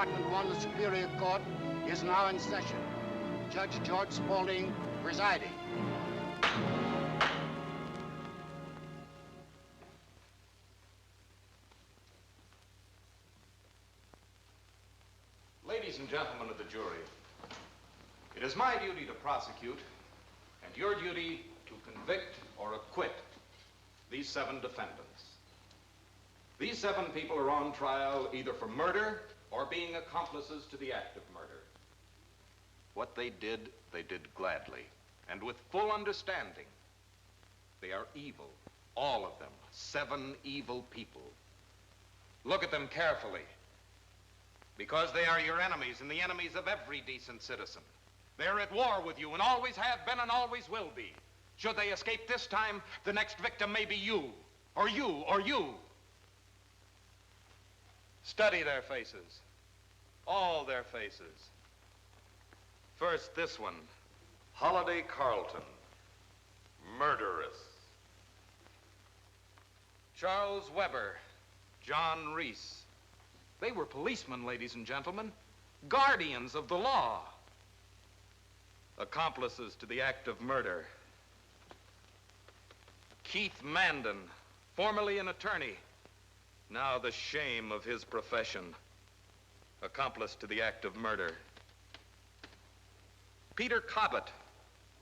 Department 1, the Superior Court, is now in session. Judge George Spaulding presiding. Ladies and gentlemen of the jury, it is my duty to prosecute and your duty to convict or acquit these 7 defendants. These 7 people are on trial either for murder or being accomplices to the act of murder. What they did gladly and with full understanding. They are evil, all of them, 7 evil people. Look at them carefully, because they are your enemies and the enemies of every decent citizen. They're at war with you and always have been and always will be. Should they escape this time, the next victim may be you, or you, or you. Study their faces, all their faces. First, this one, Holiday Carlton, murderess. Charles Weber, John Reese. They were policemen, ladies and gentlemen, guardians of the law, accomplices to the act of murder. Keith Mandan, formerly an attorney, now the shame of his profession, accomplice to the act of murder. Peter Cobbett,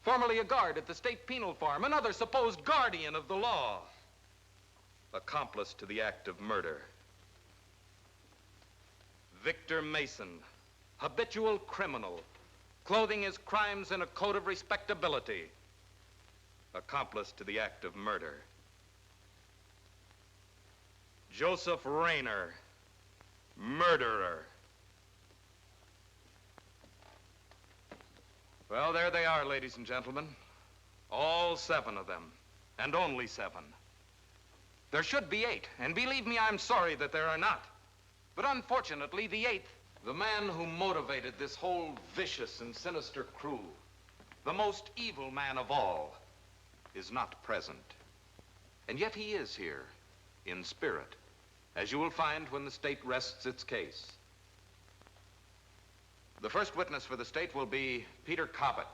formerly a guard at the State Penal Farm, another supposed guardian of the law, accomplice to the act of murder. Victor Mason, habitual criminal, clothing his crimes in a coat of respectability, accomplice to the act of murder. Joseph Rayner, murderer. Well, there they are, ladies and gentlemen. All 7 of them, and only 7. There should be 8, and believe me, I'm sorry that there are not. But unfortunately, the 8th, the man who motivated this whole vicious and sinister crew, the most evil man of all, is not present. And yet he is here, in spirit, as you will find when the state rests its case. The first witness for the state will be Peter Cobbett.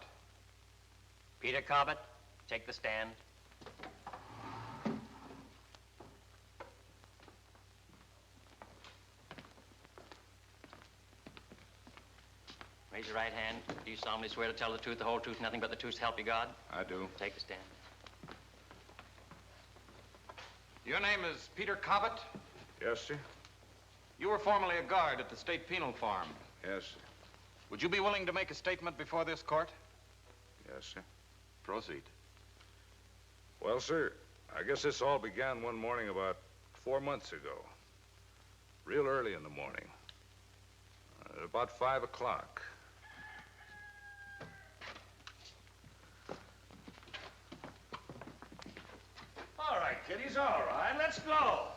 Peter Cobbett, take the stand. Raise your right hand. Do you solemnly swear to tell the truth, the whole truth, nothing but the truth, so help you God? I do. Take the stand. Your name is Peter Cobbett? Yes, sir. You were formerly a guard at the State Penal Farm. Yes, sir. Would you be willing to make a statement before this court? Yes, sir. Proceed. Well, sir, I guess this all began one morning about 4 months ago. Real early in the morning. At about 5 o'clock. All right, kiddies, all right, let's go.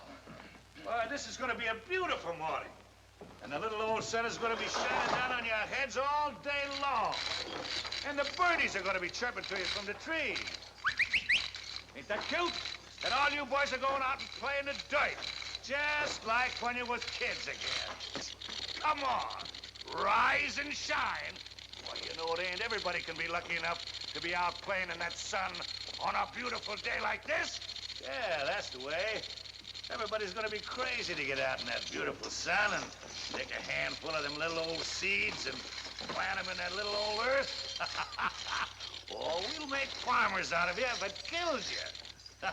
This is going to be a beautiful morning. And the little old sun is going to be shining down on your heads all day long. And the birdies are going to be chirping to you from the trees. Ain't that cute? And all you boys are going out and playing the dirt. Just like when you was kids again. Come on, rise and shine. Well, you know, it ain't everybody can be lucky enough to be out playing in that sun on a beautiful day like this. Yeah, that's the way. Everybody's gonna be crazy to get out in that beautiful sun and take a handful of them little old seeds and plant them in that little old earth. Oh, we'll make farmers out of you if it kills you.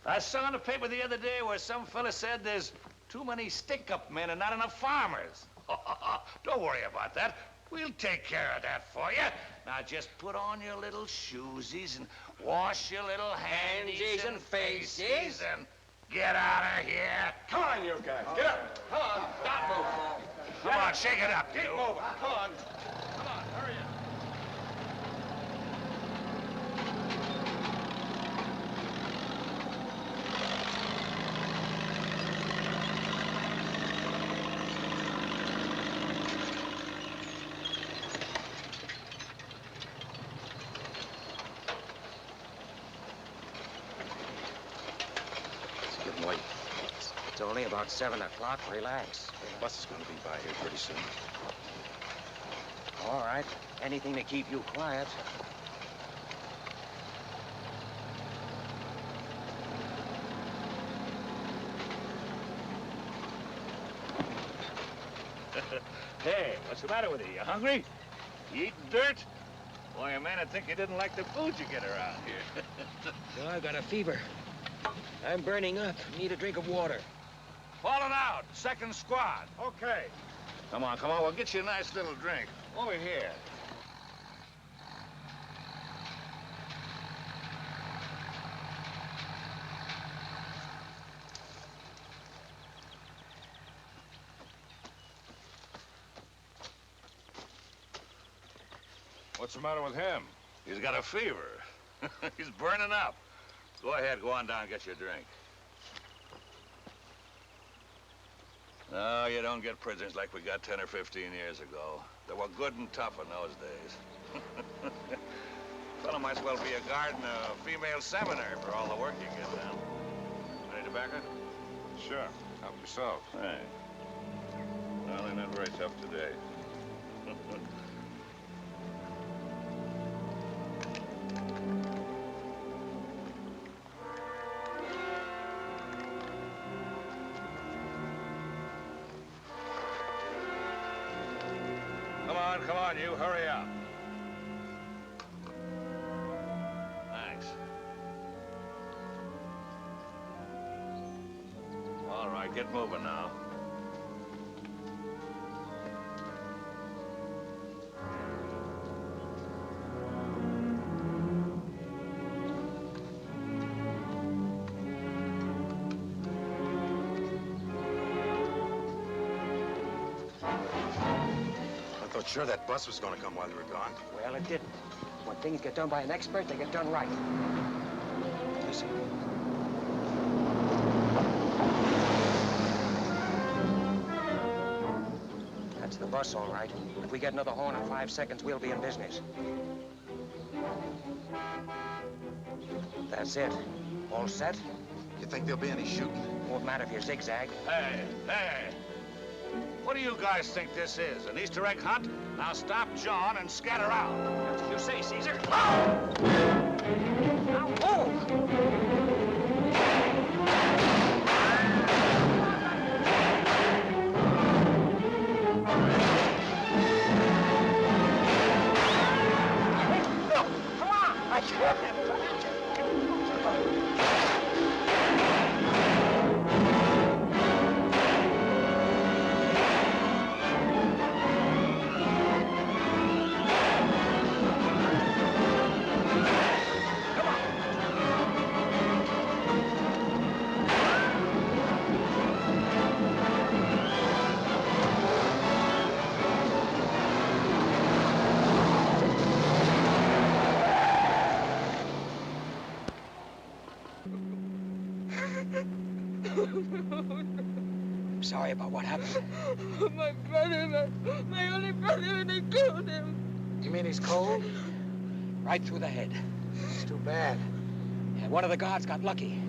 I saw in the paper the other day where some fella said there's too many stick-up men and not enough farmers. Don't worry about that. We'll take care of that for you. Now just put on your little shoesies and wash your little handies and faces and get out of here. Come on, you guys. Get up. Come on. Stop moving. Come on, shake it up, Keep you. moving. Come on. Come on, hurry up. It's only about 7 o'clock. Relax. bus is going to be by here pretty soon. All right. Anything to keep you quiet. Hey, what's the matter with you? You hungry? You eating dirt? Boy, a man would think you didn't like the food you get around here. No, I got a fever. I'm burning up. Need a drink of water. Falling out. Second squad. Okay. Come on, come on. We'll get you a nice little drink. Over here. What's the matter with him? He's got a fever. He's burning up. Go ahead, go on down and get your drink. No, you don't get prisoners like we got 10 or 15 years ago. They were good and tough in those days. Fellow might as well be a guard in a female seminary for all the work you get done. Any tobacco? Sure. Help yourself. Hey. Well, they're not very tough today. Come on, you. Hurry up. Thanks. All right, get moving now. Sure, that bus was going to come while you were gone. Well, it didn't. When things get done by an expert, they get done right. Listen. That's the bus, all right. If we get another horn in 5 seconds, we'll be in business. That's it. All set? You think there'll be any shooting? Won't matter if you zigzag. Hey, hey. What do you guys think this is? An Easter egg hunt? Now stop jawing and scatter out. That's what you say, Caesar. Now move! Come on! I can't. I'm sorry about what happened. My brother, my only brother, and they killed him. You mean he's cold? Right through the head. It's too bad. And one of the guards got lucky.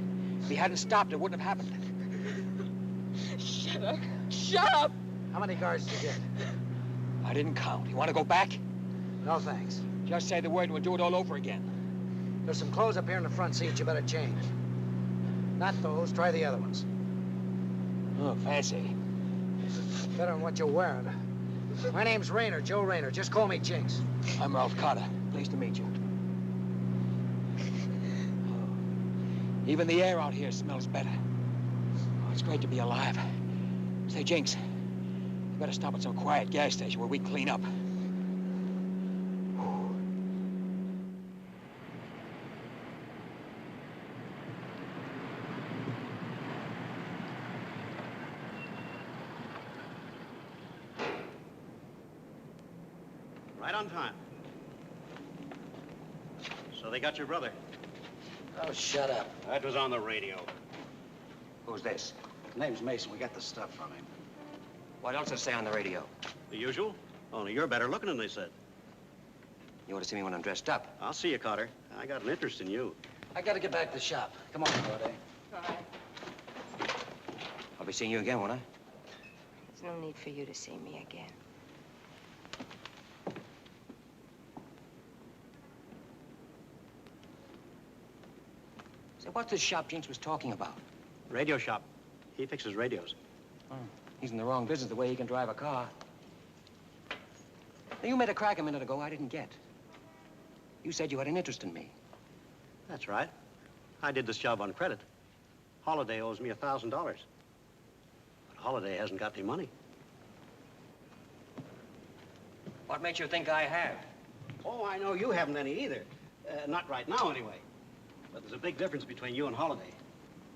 If he hadn't stopped, it wouldn't have happened. Shut up. Shut up! How many guards did you get? I didn't count. You want to go back? No, thanks. Just say the word and we'll do it all over again. There's some clothes up here in the front seat you better change. Not those. Try the other ones. Oh, fancy. Better than what you're wearing. My name's Rayner, Joe Rayner. Just call me Jinx. I'm Ralph Cotter. Pleased to meet you. Even the air out here smells better. Oh, it's great to be alive. Say, Jinx, you better stop at some quiet gas station where we clean up. Right on time. So they got your brother. Oh, shut up. That was on the radio. Who's this? His name's Mason. We got the stuff from him. What else does it say on the radio? The usual. Only you're better looking than they said. You want to see me when I'm dressed up? I'll see you, Cotter. I got an interest in you. I gotta get back to the shop. Come on, Corday. All right. I'll be seeing you again, won't I? There's no need for you to see me again. Say, what's this shop Jinx was talking about? Radio shop. He fixes radios. Oh, he's in the wrong business the way he can drive a car. Now, you made a crack a minute ago I didn't get. You said you had an interest in me. That's right. I did this job on credit. Holiday owes me $1,000. But Holiday hasn't got any money. What makes you think I have? Oh, I know you haven't any either. Not right now, anyway. But there's a big difference between you and Holiday.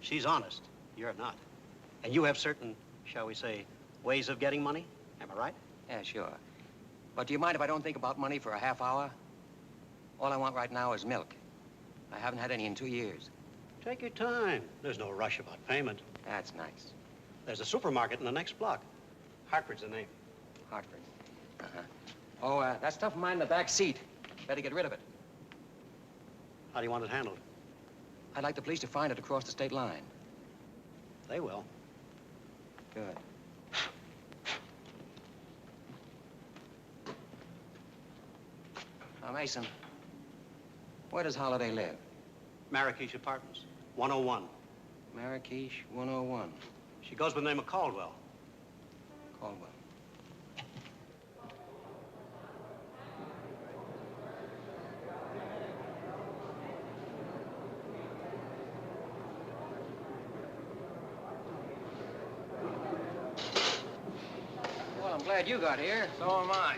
She's honest. You're not. And you have certain, shall we say, ways of getting money. Am I right? Yeah, sure. But do you mind if I don't think about money for a half hour? All I want right now is milk. I haven't had any in 2 years. Take your time. There's no rush about payment. That's nice. There's a supermarket in the next block. Hartford's the name. Hartford. Uh-huh. Oh, that stuff of mine in the back seat. Better get rid of it. How do you want it handled? I'd like the police to find it across the state line. They will. Good. Now, Mason, where does Holiday live? Marrakesh Apartments, 101. Marrakesh 101. She goes by the name of Caldwell. Caldwell. Well, I'm glad you got here. So am I.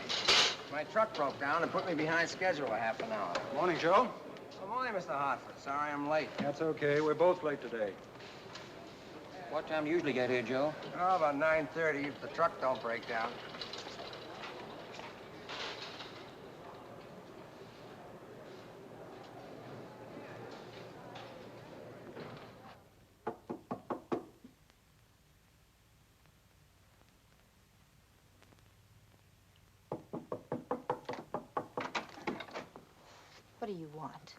My truck broke down and put me behind schedule a half an hour. Morning, Joe. Good morning, Mr. Hartford. Sorry I'm late. That's okay. We're both late today. What time do you usually get here, Joe? Oh, about 9:30 if the truck don't break down. What do you want?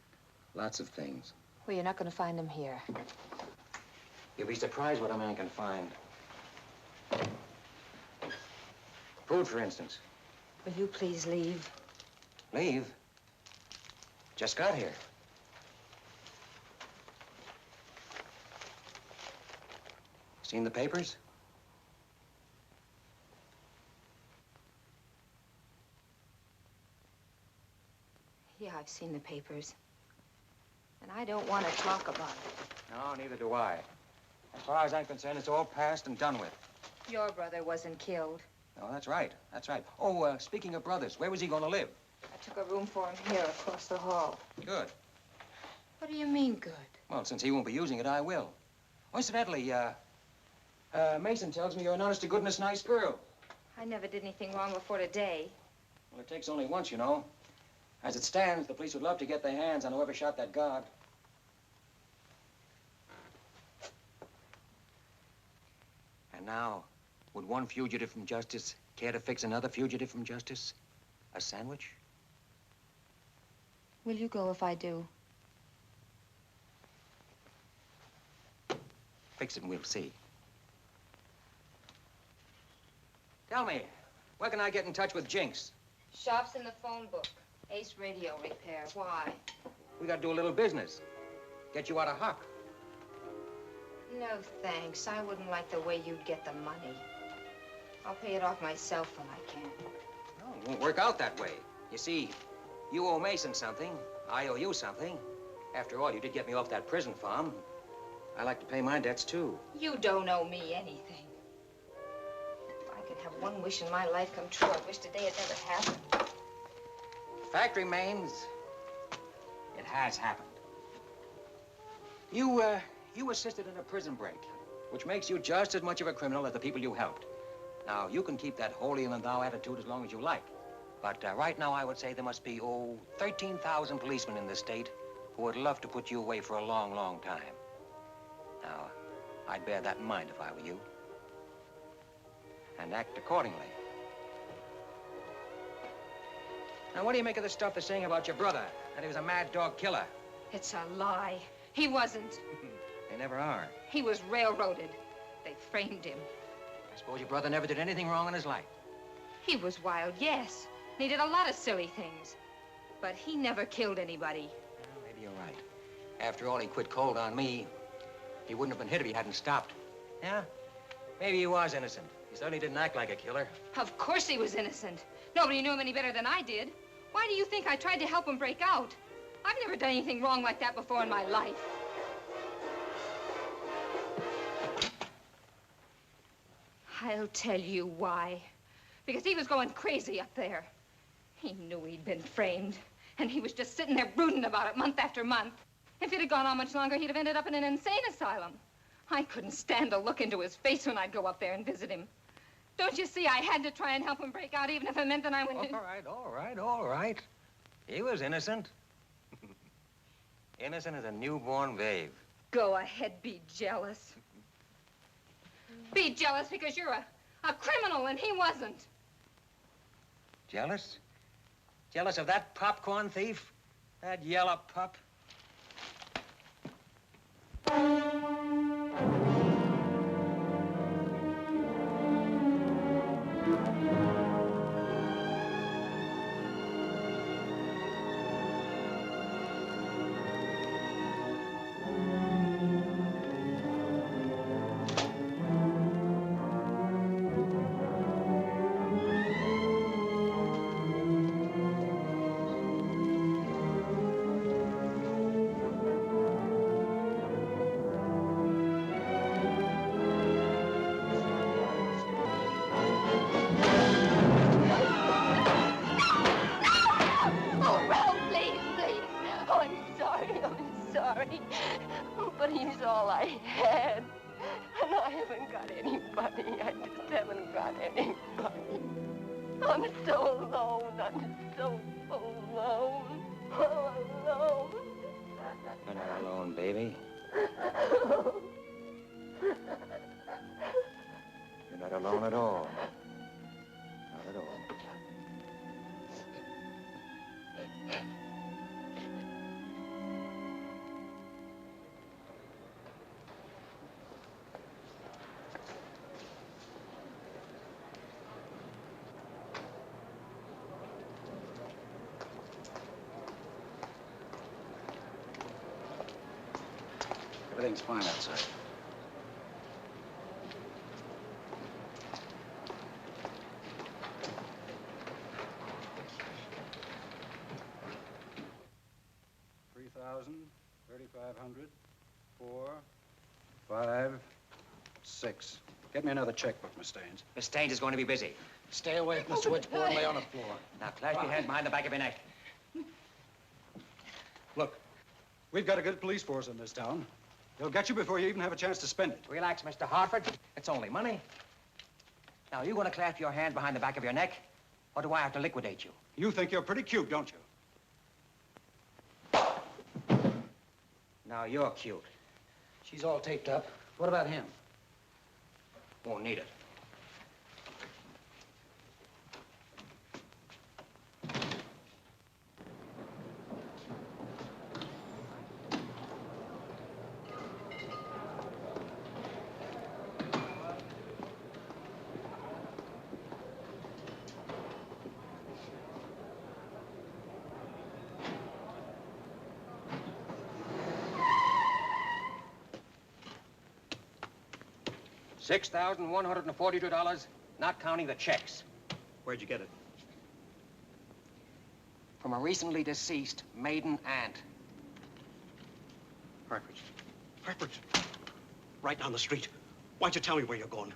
Lots of things. Well, you're not going to find them here. You'll be surprised what a man can find. Food, for instance. Will you please leave? Leave? Just got here. Seen the papers? Yeah, I've seen the papers. And I don't want to talk about it. No, neither do I. As far as I'm concerned, it's all past and done with. Your brother wasn't killed. No, that's right. That's right. Oh, speaking of brothers, where was he going to live? I took a room for him here across the hall. Good. What do you mean, good? Well, since he won't be using it, I will. Oh, incidentally, Mason tells me you're an honest-to-goodness nice girl. I never did anything wrong before today. Well, it takes only once, you know. As it stands, the police would love to get their hands on whoever shot that guard. And now, would one fugitive from justice care to fix another fugitive from justice? A sandwich? Will you go if I do? Fix it and we'll see. Tell me, where can I get in touch with Jinx? Shop's in the phone book. Ace Radio Repair. Why? We gotta do a little business. Get you out of Huck. No, thanks. I wouldn't like the way you'd get the money. I'll pay it off myself when I can. No, it won't work out that way. You see, you owe Mason something. I owe you something. After all, you did get me off that prison farm. I like to pay my debts, too. You don't owe me anything. If I could have one wish in my life come true, I wish today it never happened. Fact remains, it has happened. You assisted in a prison break, which makes you just as much of a criminal as the people you helped. Now, you can keep that holier-than-thou attitude as long as you like. But right now, I would say there must be, 13,000 policemen in this state who would love to put you away for a long, long time. Now, I'd bear that in mind if I were you. And act accordingly. Now, what do you make of the stuff they're saying about your brother, that he was a mad dog killer? It's a lie. He wasn't. They never are. He was railroaded. They framed him. I Suppose your brother never did anything wrong in his life. He was wild, yes. And he did a lot of silly things. But he never killed anybody. Well, maybe you're right. After all, he quit cold on me. He wouldn't have been hit if he hadn't stopped. Yeah, maybe he was innocent. He certainly didn't act like a killer. Of course he was innocent. Nobody knew him any better than I did. Why do you think I tried to help him break out? I've never done anything wrong like that before in my life. I'll tell you why. Because he was going crazy up there. He knew he'd been framed, and he was just sitting there brooding about it month after month. If it had gone on much longer, he'd have ended up in an insane asylum. I couldn't stand to look into his face when I'd go up there and visit him. Don't you see, I had to try and help him break out, even if it meant that I went to... All right. He was innocent. Innocent as a newborn babe. Go ahead, be jealous. Be jealous because you're a criminal and he wasn't. Jealous? Jealous of that popcorn thief? That yellow pup? But he's all I had. And I haven't got anybody. I just haven't got anybody. I'm so alone. I'm so alone. All alone. You're not alone, baby. You're not alone at all. Not at all. Everything's fine outside. $3,000, $3,500, 4, 5, 6. Get me another checkbook, Miss Staines. Miss Staines is going to be busy. Stay away from the switchboard and lay on the floor. Now, clasp your hands behind the back of your neck. Look, we've got a good police force in this town. They'll get you before you even have a chance to spend it. Relax, Mr. Hartford. It's only money. Now, are you going to clasp your hand behind the back of your neck, or do I have to liquidate you? You think you're pretty cute, don't you? Now, you're cute. She's all taped up. What about him? Won't need it. $6,142, not counting the checks. Where'd you get it? From a recently deceased maiden aunt. Hartford. Hartford. Right down the street. Why'd you tell me where you're going?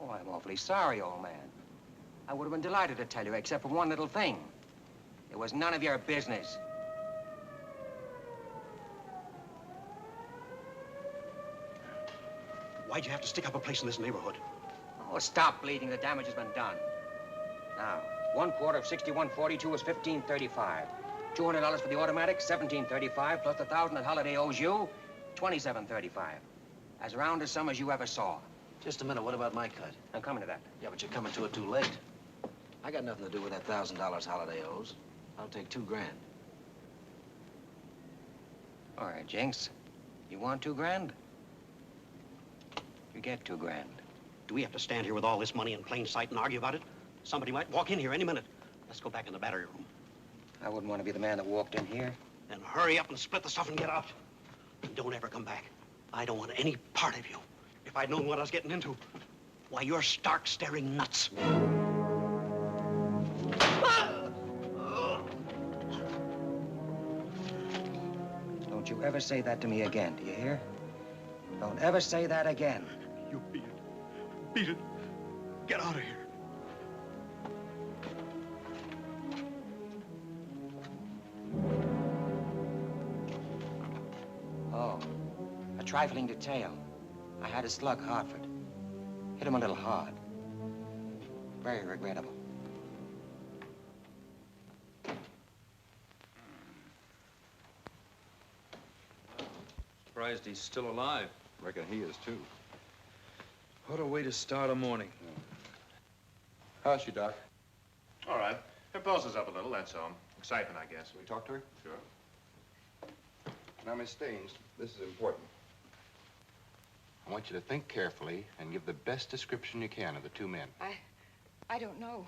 Oh, I'm awfully sorry, old man. I would have been delighted to tell you, except for one little thing. It was none of your business. Why'd you have to stick up a place in this neighborhood? Oh, stop bleeding. The damage has been done. Now, 1/4 of 6142 is $15.35. $200 for the automatic, $17.35, plus the $1,000 that Holiday owes you, $27.35. As round a sum as you ever saw. Just a minute, what about my cut? I'm coming to that. Yeah, but you're coming to it too late. I got nothing to do with that $1,000 Holiday owes. I'll take $2 grand. All right, Jinx. You want $2 grand? You get $2 grand. Do we have to stand here with all this money in plain sight and argue about it? Somebody might walk in here any minute. Let's go back in the battery room. I wouldn't want to be the man that walked in here. Then hurry up and split the stuff and get out. And don't ever come back. I don't want any part of you. If I'd known what I was getting into, why, you're stark staring nuts. Don't you ever say that to me again, do you hear? Don't ever say that again. You beat it. Beat it. Get out of here. Oh, a trifling detail. I had a slug Hartford. Hit him a little hard. Very regrettable. Surprised he's still alive. Reckon he is, too. What a way to start a morning. How's she, Doc? All right. Her pulse is up a little, that's all. Excitement, I guess. Can we talk to her? Sure. Now, Miss Staines, this is important. I want you to think carefully and give the best description you can of the two men. I don't know.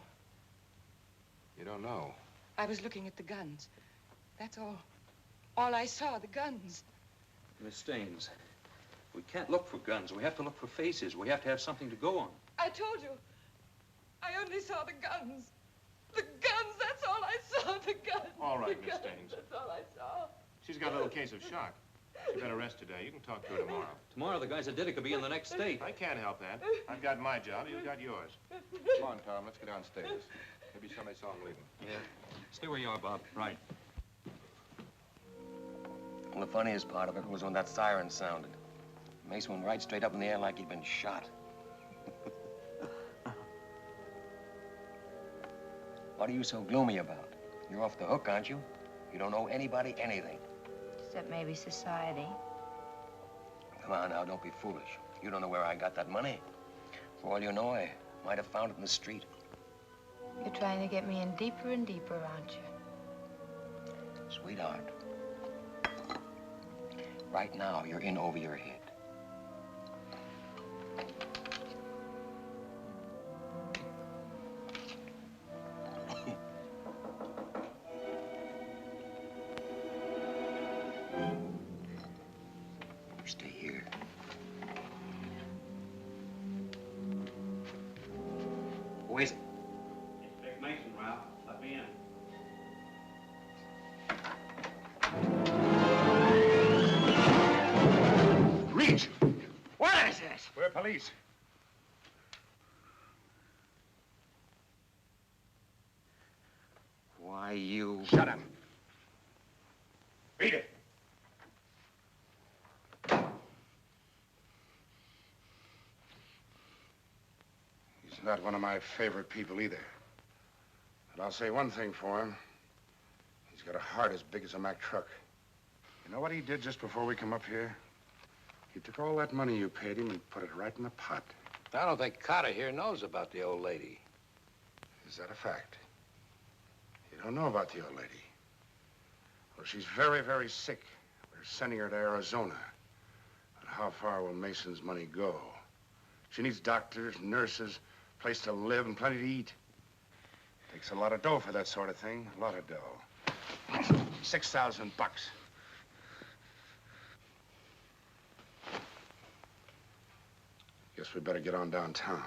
You don't know? I was looking at the guns. That's all. All I saw, the guns. Miss Staines, we can't look for guns. We have to look for faces. We have to have something to go on. I told you. I only saw the guns. The guns, that's all I saw, the guns. All right, the Miss guns, Staines. That's all I saw. She's got a little case of shock. She better rest today. You can talk to her tomorrow. Tomorrow, the guys that did it could be in the next state. I can't help that. I've got my job. You've got yours. Come on, Tom, let's get downstairs. Maybe somebody saw him leaving. Yeah. Stay where you are, Bob. Right. Well, the funniest part of it was when that siren sounded. Mason went right straight up in the air like he'd been shot. What are you so gloomy about? You're off the hook, aren't you? You don't owe anybody anything. Except maybe society. Come on now, don't be foolish. You don't know where I got that money. For all you know, I might have found it in the street. You're trying to get me in deeper and deeper, aren't you? Sweetheart, right now, you're in over your head. Stay here. Who is it? It's Big Mason, Ralph. Let me in. Reach! What is this? We're police. Why, you... Shut up. Beat it. He's not one of my favorite people either. But I'll say one thing for him. He's got a heart as big as a Mack truck. You know what he did just before we come up here? He took all that money you paid him and put it right in the pot. I don't think Cotter here knows about the old lady. Is that a fact? You don't know about the old lady? Well, she's very, very sick. We're sending her to Arizona. But how far will Mason's money go? She needs doctors, nurses, place to live, and plenty to eat. Takes a lot of dough for that sort of thing. A lot of dough. 6,000 bucks. Guess we better get on downtown.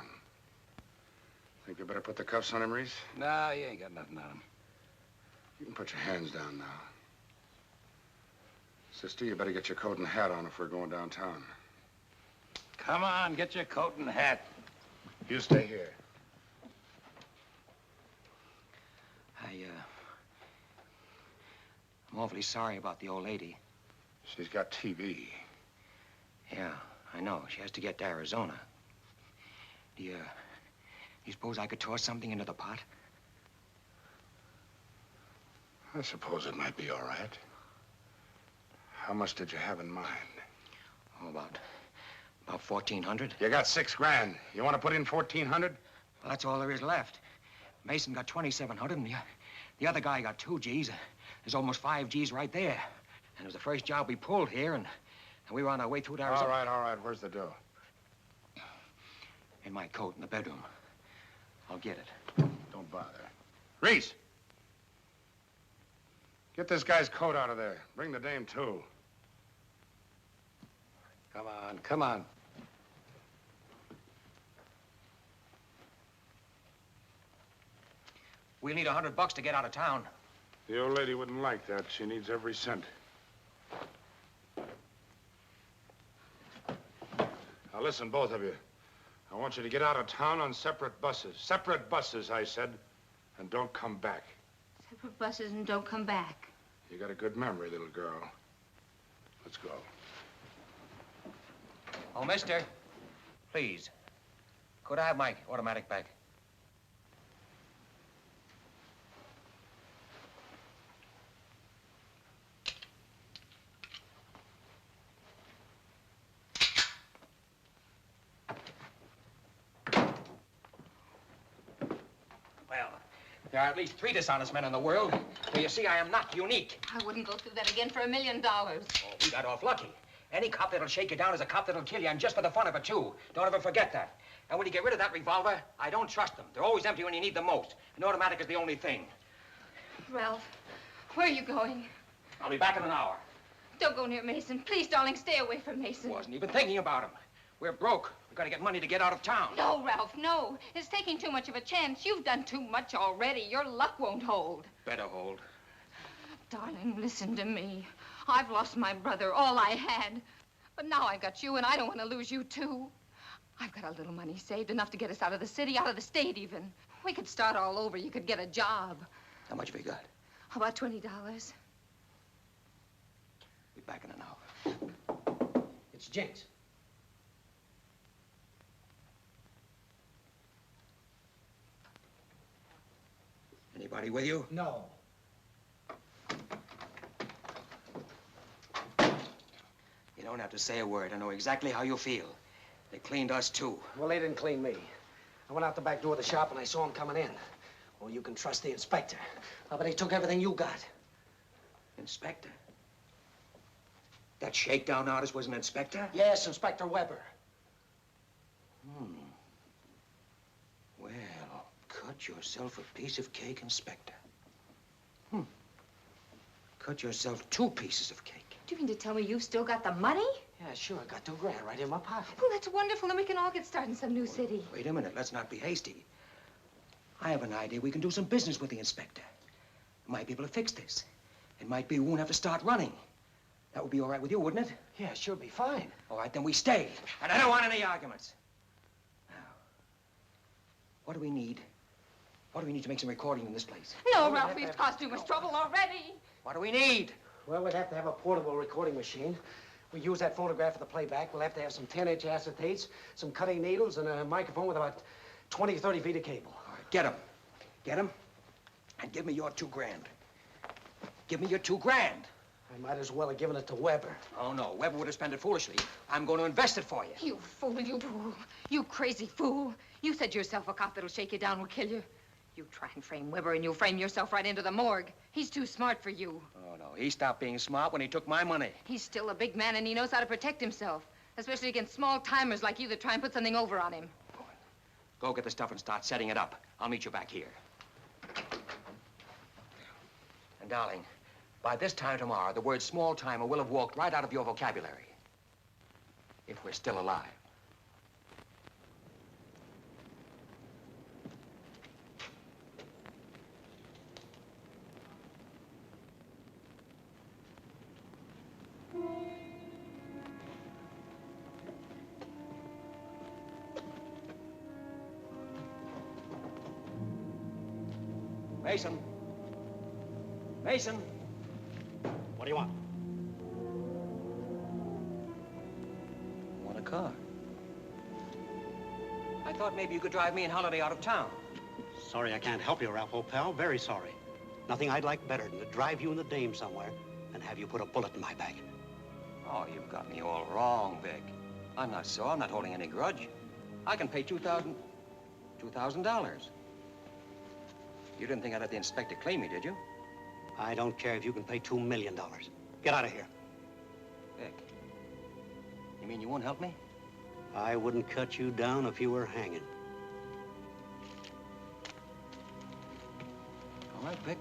Think we better put the cuffs on him, Reese? No, you ain't got nothing on him. You can put your hands down now. Sister, you better get your coat and hat on if we're going downtown. Come on, get your coat and hat. You stay here. I'm awfully sorry about the old lady. She's got TB. Yeah, I know. She has to get to Arizona. Do you suppose I could toss something into the pot? I suppose it might be all right. How much did you have in mind? Oh, about 1,400. You got 6 grand. You want to put in 1,400? Well, that's all there is left. Mason got 2,700, and the other guy got 2 G's. There's almost 5 G's right there. And it was the first job we pulled here, and we were on our way through to Arizona. All right. Where's the dough? In my coat in the bedroom. I'll get it. Don't bother. Reese! Get this guy's coat out of there. Bring the dame, too. Come on, come on. We'll need $100 to get out of town. The old lady wouldn't like that. She needs every cent. Now, listen, both of you. I want you to get out of town on separate buses. Separate buses, I said. And don't come back. Separate buses and don't come back. You got a good memory, little girl. Let's go. Oh, mister, please, could I have my automatic back? Well, there are at least 3 dishonest men in the world. So you see, I am not unique. I wouldn't go through that again for $1 million. Oh, we got off lucky. Any cop that'll shake you down is a cop that'll kill you, and just for the fun of it, too. Don't ever forget that. And when you get rid of that revolver, I don't trust them. They're always empty when you need them most. An automatic is the only thing. Ralph, where are you going? I'll be back in an hour. Don't go near Mason. Please, darling, stay away from Mason. Wasn't even thinking about him. We're broke. We've got to get money to get out of town. No, Ralph, no. It's taking too much of a chance. You've done too much already. Your luck won't hold. Better hold. Darling, listen to me. I've lost my brother, all I had. But now I've got you, and I don't want to lose you, too. I've got a little money saved, enough to get us out of the city, out of the state, even. We could start all over. You could get a job. How much have you got? How about $20? Be back in an hour. It's Jinx. Anybody with you? No. You don't have to say a word. I know exactly how you feel. They cleaned us, too. Well, they didn't clean me. I went out the back door of the shop and I saw him coming in. Well, you can trust the inspector. But he took everything you got. Inspector? That shakedown artist was an inspector? Yes, Inspector Weber. Well, cut yourself a piece of cake, Inspector. Cut yourself 2 pieces of cake. Do you mean to tell me you've still got the money? Yeah, sure. I got $2 grand right in my pocket. Well, that's wonderful. Then we can all get started in some new city. Wait a minute. Let's not be hasty. I have an idea. We can do some business with the inspector. Might be able to fix this. It might be we won't have to start running. That would be all right with you, wouldn't it? Yeah, sure, be fine. All right, then we stay. And I don't want any arguments. Now, what do we need? What do we need to make some recording in this place? No, Ralph, we've caused too much trouble already. What do we need? Well, we'd have to have a portable recording machine. We use that phonograph for the playback. We'll have to have some 10-inch acetates, some cutting needles, and a microphone with about 20 or 30 feet of cable. All right, get 'em. Get 'em, and give me your $2 grand. Give me your $2 grand. I might as well have given it to Weber. Oh, no. Weber would have spent it foolishly. I'm going to invest it for you. You fool, you fool. You crazy fool. You said yourself a cop that'll shake you down will kill you. You try and frame Weber, and you'll frame yourself right into the morgue. He's too smart for you. Oh, no. He stopped being smart when he took my money. He's still a big man, and he knows how to protect himself, especially against small-timers like you that try and put something over on him. Go get the stuff and start setting it up. I'll meet you back here. And, darling, by this time tomorrow, the word small-timer will have walked right out of your vocabulary. If we're still alive. Mason. Mason. What do you want? I want a car. I thought maybe you could drive me and Holiday out of town. Sorry I can't help you, Ralph, old pal. Very sorry. Nothing I'd like better than to drive you and the dame somewhere and have you put a bullet in my back. Oh, you've got me all wrong, Vic. I'm not sore. I'm not holding any grudge. I can pay $2,000. You didn't think I'd let the inspector claim me, did you? I don't care if you can pay $2 million. Get out of here. Vic, you mean you won't help me? I wouldn't cut you down if you were hanging. All right, Vic.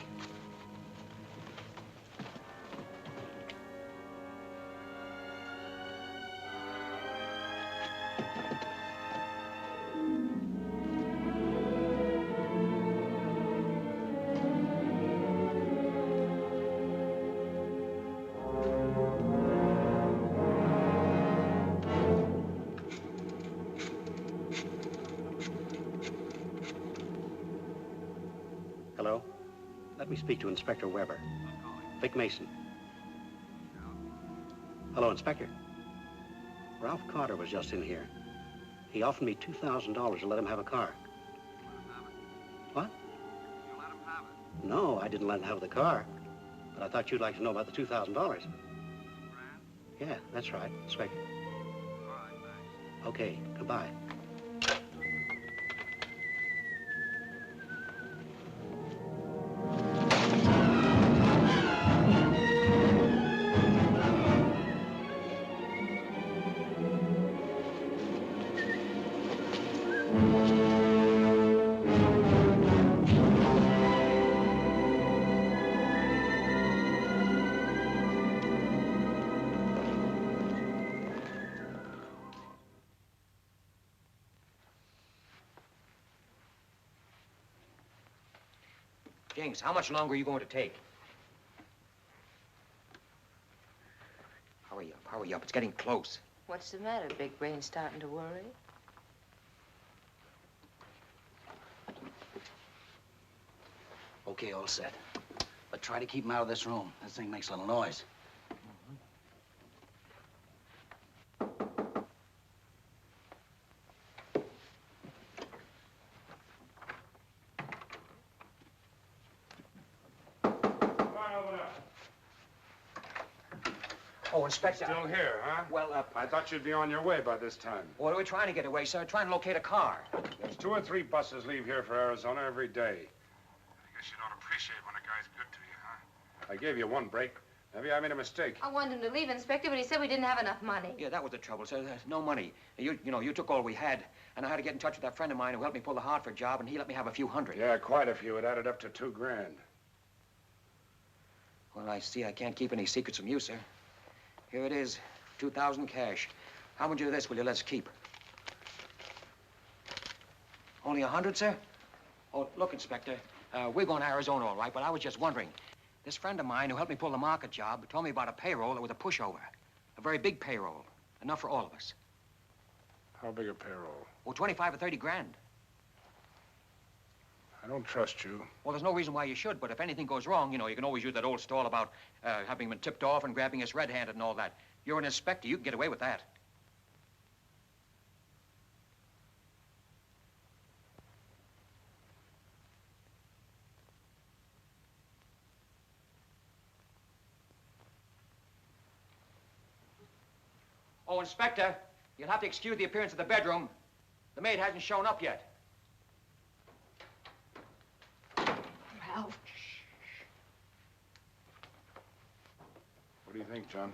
Hello? Let me speak to Inspector Weber. Vic Mason. Hello, Inspector. Ralph Cotter was just in here. He offered me $2,000 to let him have a car. What? You let him have it. No, I didn't let him have the car. But I thought you'd like to know about the $2,000. Yeah, that's right, Inspector. All right, thanks. Okay, goodbye. James, how much longer are you going to take? Hurry up, hurry up. It's getting close. What's the matter? Big Brain starting to worry? Okay, all set. But try to keep him out of this room. This thing makes a little noise. Oh, Inspector. Still here, huh? Well, I thought you'd be on your way by this time. what are we trying to get away, sir? Trying to locate a car. There's 2 or 3 buses leave here for Arizona every day. I guess you don't appreciate when a guy's good to you, huh? I gave you 1 break. Maybe I made a mistake. I wanted him to leave, Inspector, but he said we didn't have enough money. Yeah, that was the trouble, sir. There's no money. You know, you took all we had, and I had to get in touch with that friend of mine who helped me pull the Hartford job, and he let me have a few hundred. Yeah, quite a few. It added up to $2 grand. Well, I see I can't keep any secrets from you, sir. Here it is, 2,000 cash. How much of this will you let us keep? Only 100, sir? Oh, look, Inspector, we're going to Arizona, all right, but I was just wondering. This friend of mine who helped me pull the market job told me about a payroll that was a pushover. A very big payroll. Enough for all of us. How big a payroll? Oh, 25 or 30 grand. I don't trust you. Well, there's no reason why you should, but if anything goes wrong, you know, you can always use that old stall about having been tipped off and grabbing us red-handed and all that. You're an inspector. You can get away with that. Oh, Inspector, you'll have to excuse the appearance of the bedroom. The maid hasn't shown up yet. Ralph. What do you think, John?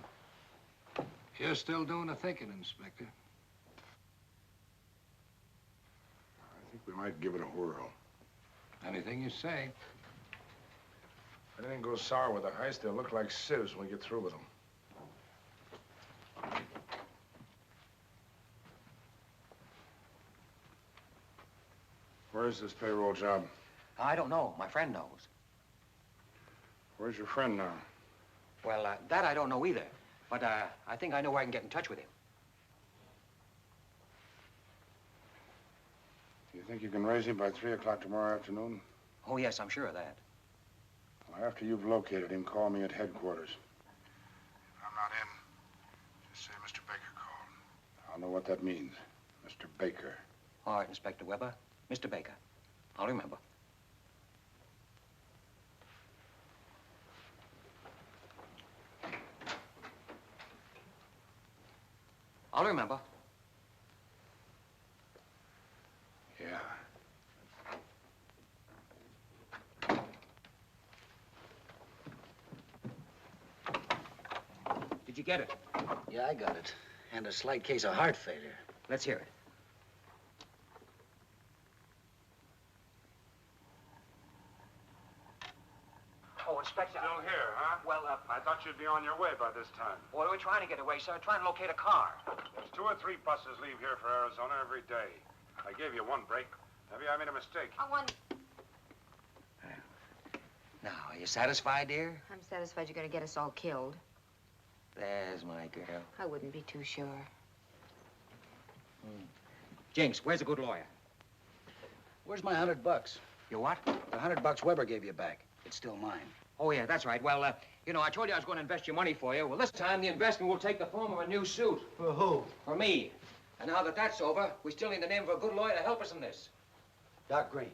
You're still doing the thinking, Inspector. I think we might give it a whirl. Anything you say. If anything goes sour with the heist, they'll look like sieves when we get through with them. Where's this payroll job? I don't know. My friend knows. Where's your friend now? Well, that I don't know either. But I think I know where I can get in touch with him. Do you think you can raise him by 3 o'clock tomorrow afternoon? Oh, yes, I'm sure of that. Well, after you've located him, call me at headquarters. If I'm not in, just say Mr. Baker called. I'll know what that means. Mr. Baker. All right, Inspector Weber. Mr. Baker. I'll remember. I'll remember. Yeah. Did you get it? Yeah, I got it. And a slight case of heart failure. Let's hear it. Oh, Inspector. Still here, huh? Well, I thought you'd be on your way by this time. well, we're trying to get away, sir. Trying to locate a car. There's 2 or 3 buses leave here for Arizona every day. I gave you one break. Maybe I made a mistake. I want... Now, are you satisfied, dear? I'm satisfied you're going to get us all killed. There's my girl. I wouldn't be too sure. Jinx, where's a good lawyer? Where's my $100? You what? The $100 Weber gave you back. It's still mine. Oh, yeah, that's right. Well, you know, I told you I was going to invest your money for you. Well, this time the investment will take the form of a new suit. For who? For me. And now that that's over, we still need the name of a good lawyer to help us in this. Doc Green.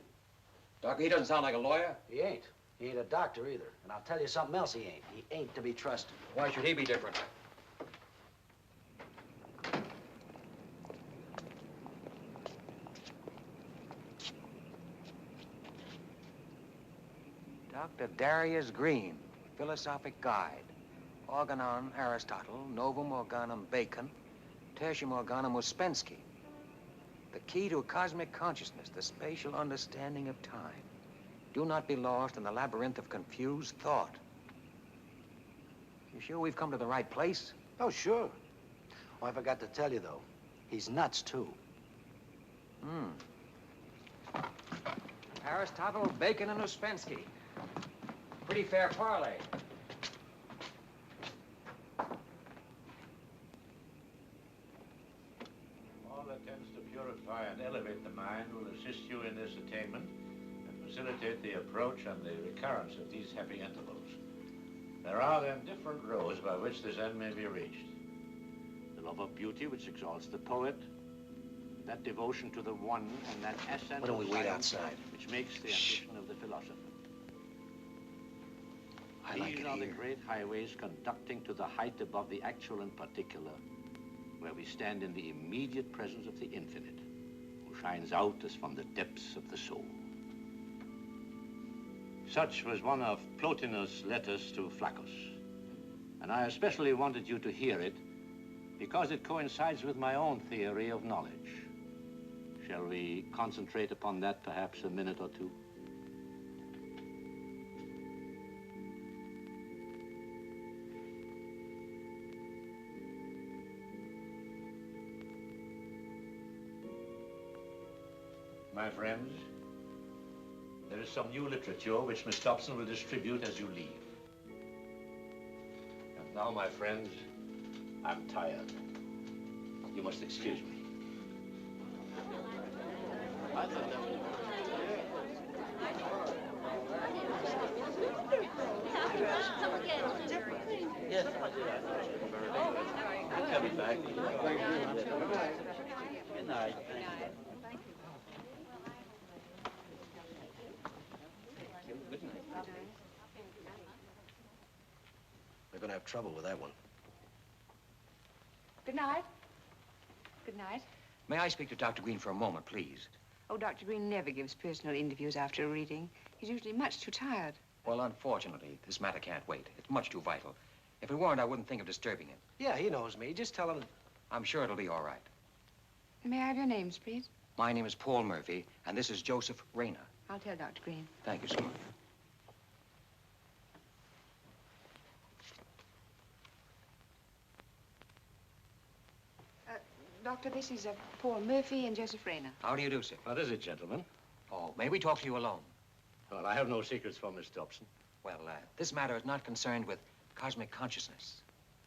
Doctor, he doesn't sound like a lawyer. He ain't. He ain't a doctor either. And I'll tell you something else he ain't. He ain't to be trusted. Why should he be different? Dr. Darius Green, Philosophic Guide. Organon Aristotle, Novum Organum Bacon, Tertium Organum Ouspensky. The key to a cosmic consciousness, the spatial understanding of time. Do not be lost in the labyrinth of confused thought. You sure we've come to the right place? Oh, sure. Oh, I forgot to tell you, though. He's nuts, too. Aristotle, Bacon, and Ouspensky. Pretty fair parlay. All that tends to purify and elevate the mind will assist you in this attainment and facilitate the approach and the recurrence of these happy intervals. There are then different roads by which this end may be reached. The love of beauty which exalts the poet, that devotion to the one and that ascent Why don't we wait science outside? which makes the ambition of the philosopher. I like These it are the here. great highways conducting to the height above the actual and particular, where we stand in the immediate presence of the infinite, who shines out as from the depths of the soul. Such was one of Plotinus' letters to Flaccus, and I especially wanted you to hear it because it coincides with my own theory of knowledge. Shall we concentrate upon that perhaps a minute or two? My friends, there is some new literature which Miss Dobson will distribute as you leave. And now, my friends, I'm tired. You must excuse me. Yes. I'm coming back. Good night. We're going to have trouble with that one. Good night. Good night. May I speak to Dr. Green for a moment, please? Oh, Dr. Green never gives personal interviews after a reading. He's usually much too tired. Well, unfortunately, this matter can't wait. It's much too vital. If it weren't, I wouldn't think of disturbing him. Yeah, he knows me. Just tell him... I'm sure it'll be all right. May I have your names, please? My name is Paul Murphy, and this is Joseph Rayner. I'll tell Dr. Green. Thank you so much. Doctor, this is Paul Murphy and Joseph Rayner. How do you do, sir? What is it, gentlemen? Oh, may we talk to you alone? Well, I have no secrets from Miss Dobson. Well, this matter is not concerned with cosmic consciousness.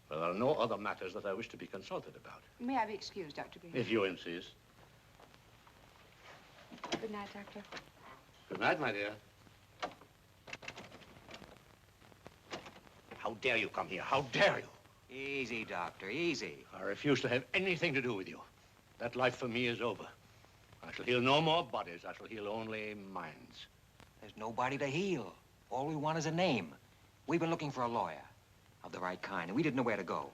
Well, there are no other matters that I wish to be consulted about. May I be excused, Dr. Green? If you insist. Good night, Doctor. Good night, my dear. How dare you come here? How dare you? Easy, Doctor, easy. I refuse to have anything to do with you. That life for me is over. I shall heal no more bodies. I shall heal only minds. There's nobody to heal. All we want is a name. We've been looking for a lawyer of the right kind, and we didn't know where to go.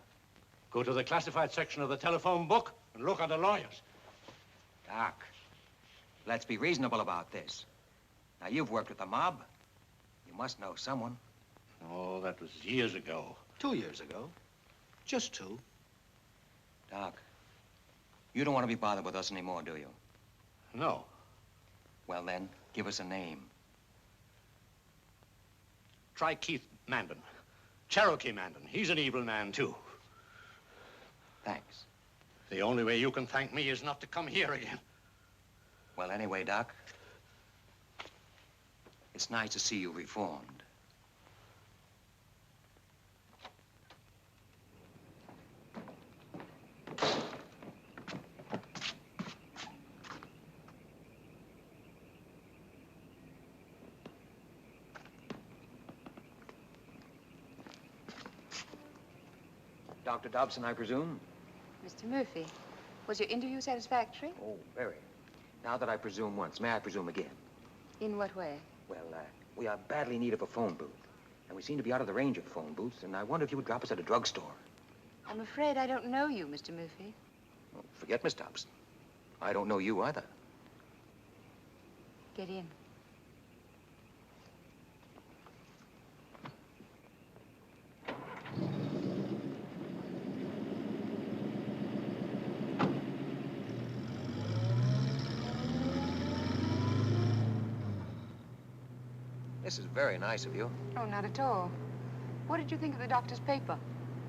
Go to the classified section of the telephone book and look under lawyers. Doc, let's be reasonable about this. Now, you've worked with the mob. You must know someone. Oh, that was years ago. 2 years ago. Just 2. Doc, You don't want to be bothered with us anymore, do you? No. Well, then, give us a name. Try Keith Mandan. Cherokee Mandan. He's an evil man, too. Thanks. The only way you can thank me is not to come here again. Well, anyway, Doc, it's nice to see you reformed. Dr. Dobson, I presume? Mr. Murphy, was your interview satisfactory? Oh, very. Now that I presume once, may I presume again? In what way? Well, we are badly in need of a phone booth. And we seem to be out of the range of phone booths, and I wonder if you would drop us at a drugstore. I'm afraid I don't know you, Mr. Murphy. Oh, forget Miss Dobson. I don't know you either. Get in. This is very nice of you. Oh, not at all. What did you think of the doctor's paper?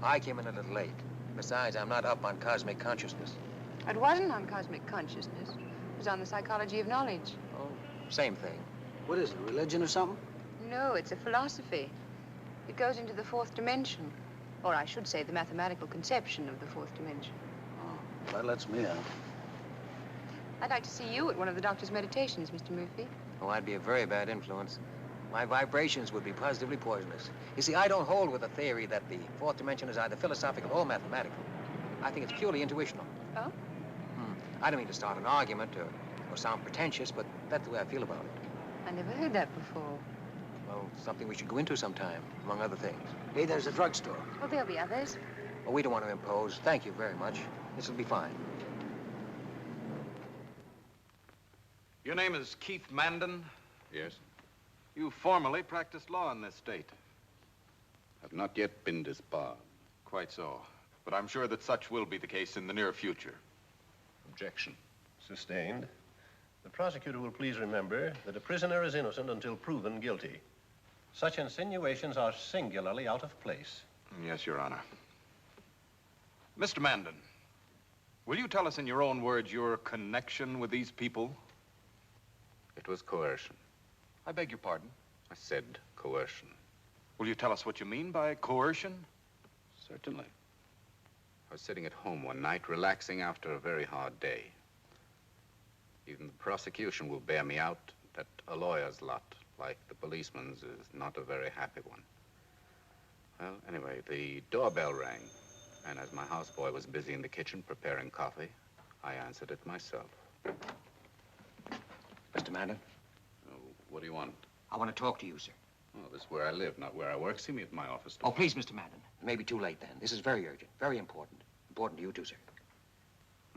I came in a little late. Besides, I'm not up on cosmic consciousness. It wasn't on cosmic consciousness. It was on the psychology of knowledge. Oh, same thing. What is it, religion or something? No, it's a philosophy. It goes into the fourth dimension. Or I should say the mathematical conception of the fourth dimension. Oh, that lets me out. I'd like to see you at one of the doctor's meditations, Mr. Murphy. Oh, I'd be a very bad influence. My vibrations would be positively poisonous. You see, I don't hold with the theory that the fourth dimension is either philosophical or mathematical. I think it's purely intuitional. Oh? I don't mean to start an argument or sound pretentious, but that's the way I feel about it. I never heard that before. Well, something we should go into sometime, among other things. Hey, there's a drugstore. Well, there'll be others. Well, we don't want to impose. Thank you very much. This will be fine. Your name is Keith Mandan? Yes? You formerly practiced law in this state. I've not yet been disbarred. Quite so. But I'm sure that such will be the case in the near future. Objection. Sustained. The prosecutor will please remember that a prisoner is innocent until proven guilty. Such insinuations are singularly out of place. Yes, Your Honor. Mr. Mandan, will you tell us in your own words your connection with these people? It was coercion. I beg your pardon? I said coercion. Will you tell us what you mean by coercion? Certainly. I was sitting at home one night, relaxing after a very hard day. Even the prosecution will bear me out that a lawyer's lot, like the policeman's, is not a very happy one. Well, anyway, the doorbell rang, and as my houseboy was busy in the kitchen preparing coffee, I answered it myself. Mr. Mandan? Oh, what do you want? I want to talk to you, sir. Oh, this is where I live, not where I work. See me at my office. Oh, please, Mr. Mandan. It may be too late then. This is very urgent, very important. Important to you, too, sir.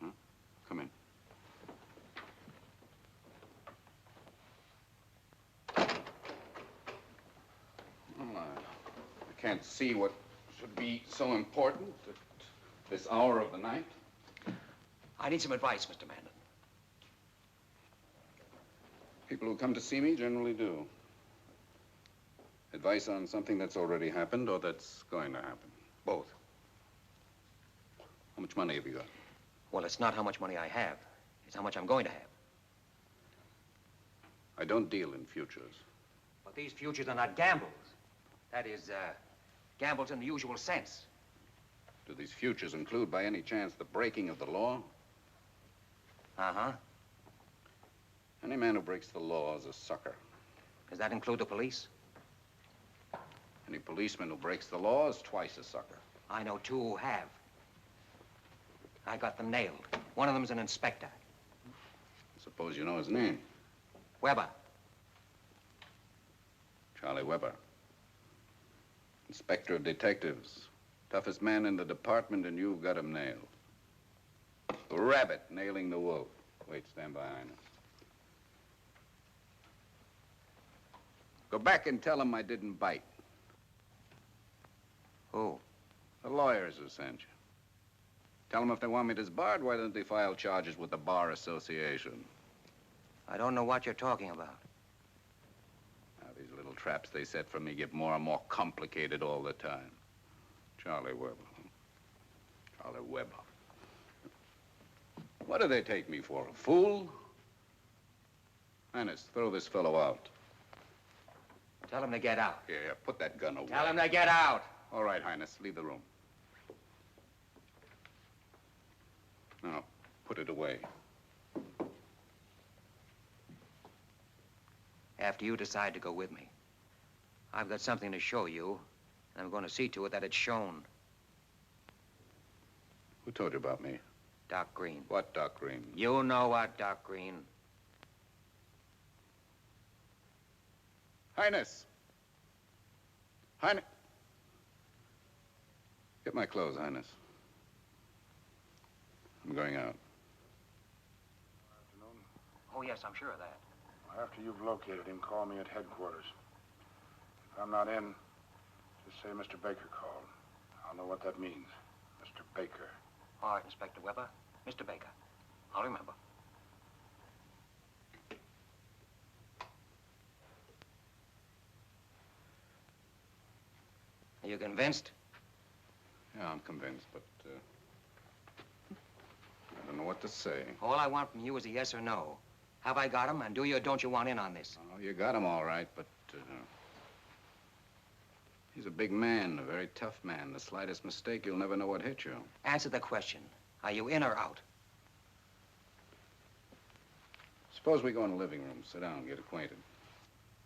Huh? Come in. Well, I can't see what should be so important at this hour of the night. I need some advice, Mr. Mandan. People who come to see me generally do. Advice on something that's already happened or that's going to happen. Both. How much money have you got? Well, it's not how much money I have. It's how much I'm going to have. I don't deal in futures. But these futures are not gambles. That is, gambles in the usual sense. Do these futures include, by any chance, the breaking of the law? Uh-huh. Any man who breaks the law is a sucker. Does that include the police? Any policeman who breaks the law is twice a sucker. I know two who have. I got them nailed. One of them's an inspector. Suppose you know his name. Weber. Charlie Weber. Inspector of detectives. Toughest man in the department, and you've got him nailed. The rabbit nailing the wolf. Wait, stand behind us. Go back and tell him I didn't bite. Who? The lawyers who sent you. Tell them if they want me disbarred, why don't they file charges with the Bar Association? I don't know what you're talking about. Now, these little traps they set for me get more and more complicated all the time. Charlie Webber. Charlie Webber. What do they take me for, a fool? Highness, throw this fellow out. Tell him to get out. Yeah, put that gun away. Tell him to get out. All right, Highness, leave the room. Now, put it away. After you decide to go with me, I've got something to show you, and I'm going to see to it that it's shown. Who told you about me? Doc Green. What Doc Green? You know what, Doc Green. Highness! Highness! Get my clothes, Highness. I'm going out. Oh, yes, I'm sure of that. After you've located him, call me at headquarters. If I'm not in, just say Mr. Baker called. I'll know what that means. Mr. Baker. All right, Inspector Weber. Mr. Baker. I'll remember. Are you convinced? Yeah, I'm convinced, but, I don't know what to say. All I want from you is a yes or no. Have I got him, and do you or don't you want in on this? Oh, you got him all right, but, he's a big man, a very tough man. The slightest mistake, you'll never know what hit you. Answer the question. Are you in or out? Suppose we go in the living room, sit down, and get acquainted.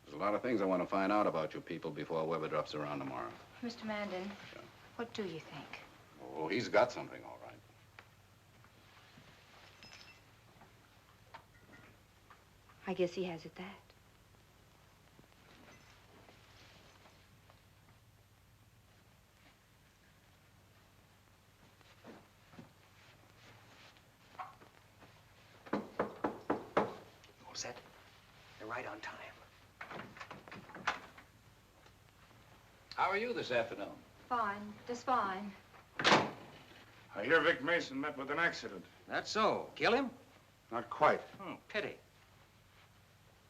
There's a lot of things I want to find out about you people before Weber drops around tomorrow. Mr. Mandan, what do you think? Oh, he's got something, all right. I guess he has at that. All set? You're right on time. How are you this afternoon? Fine, just fine. I hear Vic Mason met with an accident. That's so. Kill him? Not quite. Pity.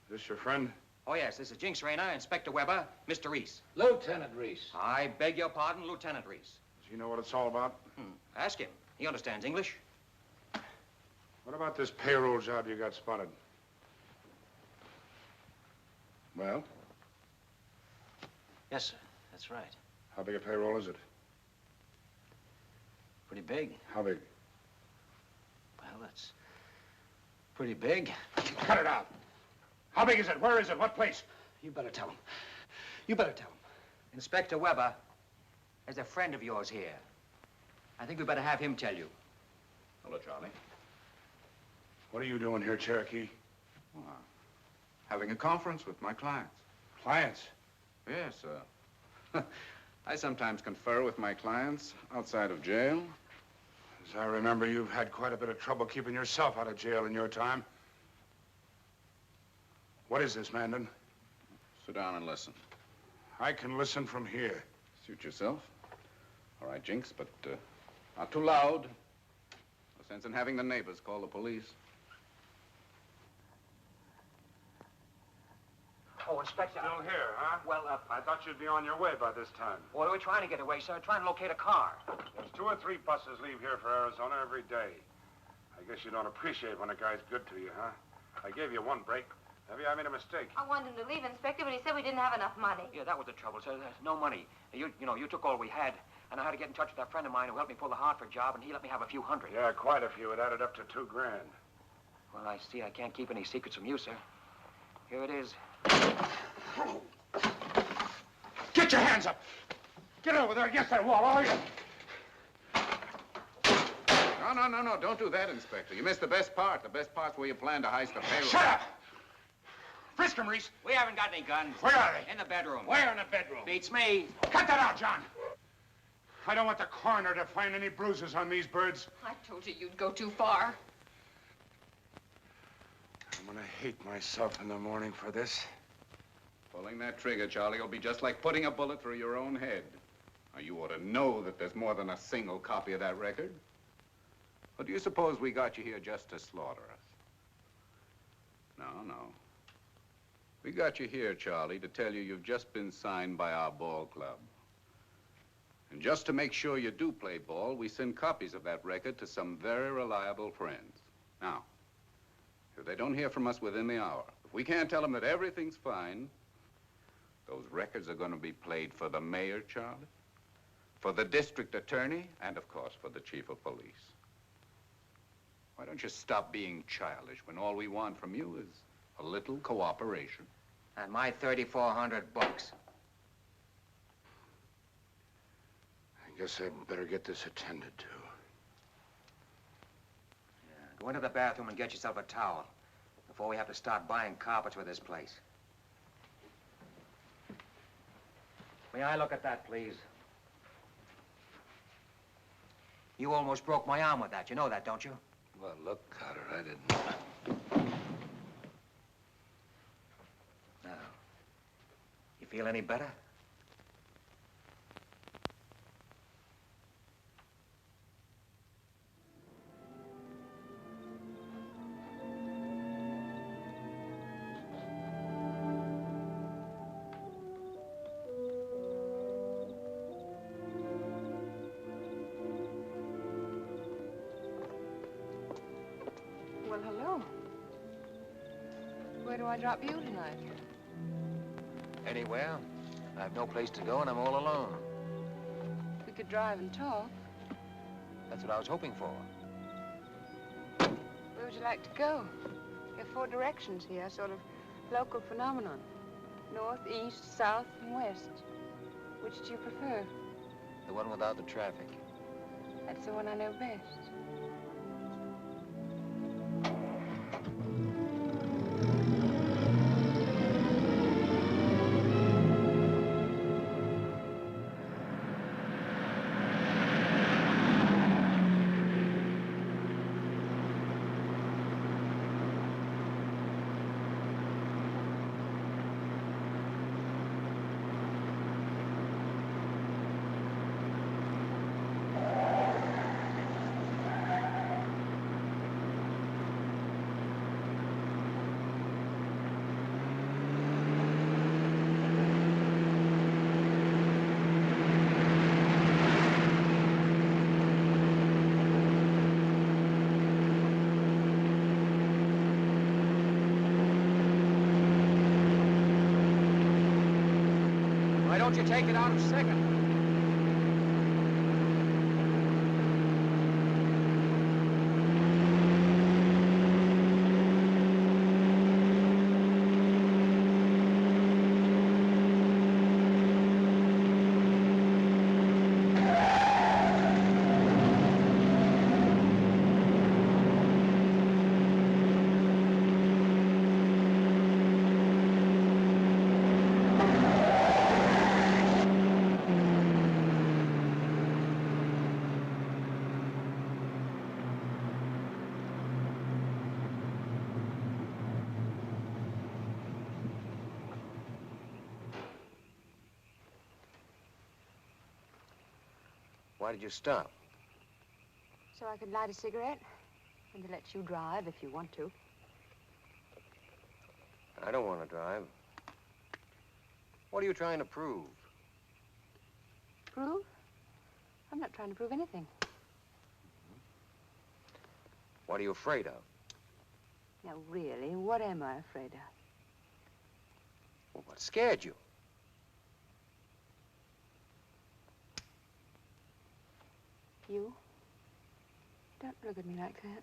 Is this your friend? Oh, yes, this is Jinx Rayner, Inspector Weber, Mr. Reese. Lieutenant Reese. I beg your pardon, Lieutenant Reese. Does he know what it's all about? Ask him. He understands English. What about this payroll job you got spotted? Well? Yes, sir. That's right. How big a payroll is it? Pretty big. How big? Well, that's pretty big. Cut it out. How big is it? Where is it? What place? You better tell him. You better tell him. Inspector Weber, there's a friend of yours here. I think we better have him tell you. Hello, Charlie. What are you doing here, Cherokee? Well, having a conference with my clients. Clients? Yes, I sometimes confer with my clients outside of jail. As I remember, you've had quite a bit of trouble keeping yourself out of jail in your time. What is this, Mandan? Sit down and listen. I can listen from here. Suit yourself. All right, Jinx, but not too loud. No sense in having the neighbors call the police. Oh, Inspector. Still here, huh? Well, I thought you'd be on your way by this time. well, we're trying to get away, sir. Trying to locate a car. There's 2 or 3 buses leave here for Arizona every day. I guess you don't appreciate when a guy's good to you, huh? I gave you 1 break. Maybe I made a mistake. I wanted him to leave, Inspector, but he said we didn't have enough money. Yeah, that was the trouble, sir. There's no money. You know, you took all we had, and I had to get in touch with that friend of mine who helped me pull the Hartford job, and he let me have a few hundred. Yeah, quite a few. It added up to $2 grand. Well, I see I can't keep any secrets from you, sir. Here it is. Get your hands up! Get over there against that wall, all you! No, don't do that, Inspector. You missed the best part. The best part's where you plan to heist the payroll. Shut up! Frisk him, Reese. We haven't got any guns. Where are they? In the bedroom. Where in the bedroom? Beats me. Cut that out, John! I don't want the coroner to find any bruises on these birds. I told you you'd go too far. I'm gonna hate myself in the morning for this. Pulling that trigger, Charlie, will be just like putting a bullet through your own head. Now, you ought to know that there's more than a single copy of that record. Or do you suppose we got you here just to slaughter us? No, no. We got you here, Charlie, to tell you you've just been signed by our ball club. And just to make sure you do play ball, we send copies of that record to some very reliable friends. Now, if they don't hear from us within the hour, if we can't tell them that everything's fine, those records are going to be played for the mayor, Charlie, for the district attorney, and, of course, for the chief of police. Why don't you stop being childish when all we want from you is a little cooperation? And my 3,400 bucks. I guess I better get this attended to. Go into the bathroom and get yourself a towel before we have to start buying carpets for this place. May I look at that, please? You almost broke my arm with that. You know that, don't you? Well, look, Cotter, I didn't. Now, you feel any better? Well, hello. Where do I drop you tonight? Anywhere. I have no place to go and I'm all alone. We could drive and talk. That's what I was hoping for. Where would you like to go? There are 4 directions here, sort of local phenomenon. North, east, south, and west. Which do you prefer? The one without the traffic. That's the one I know best. Why don't you take it out of second? Why did you stop? So I could light a cigarette and to let you drive if you want to. I don't want to drive. What are you trying to prove? Prove? I'm not trying to prove anything. What are you afraid of? Now, really, what am I afraid of? Well, what scared you? You? Don't look at me like that.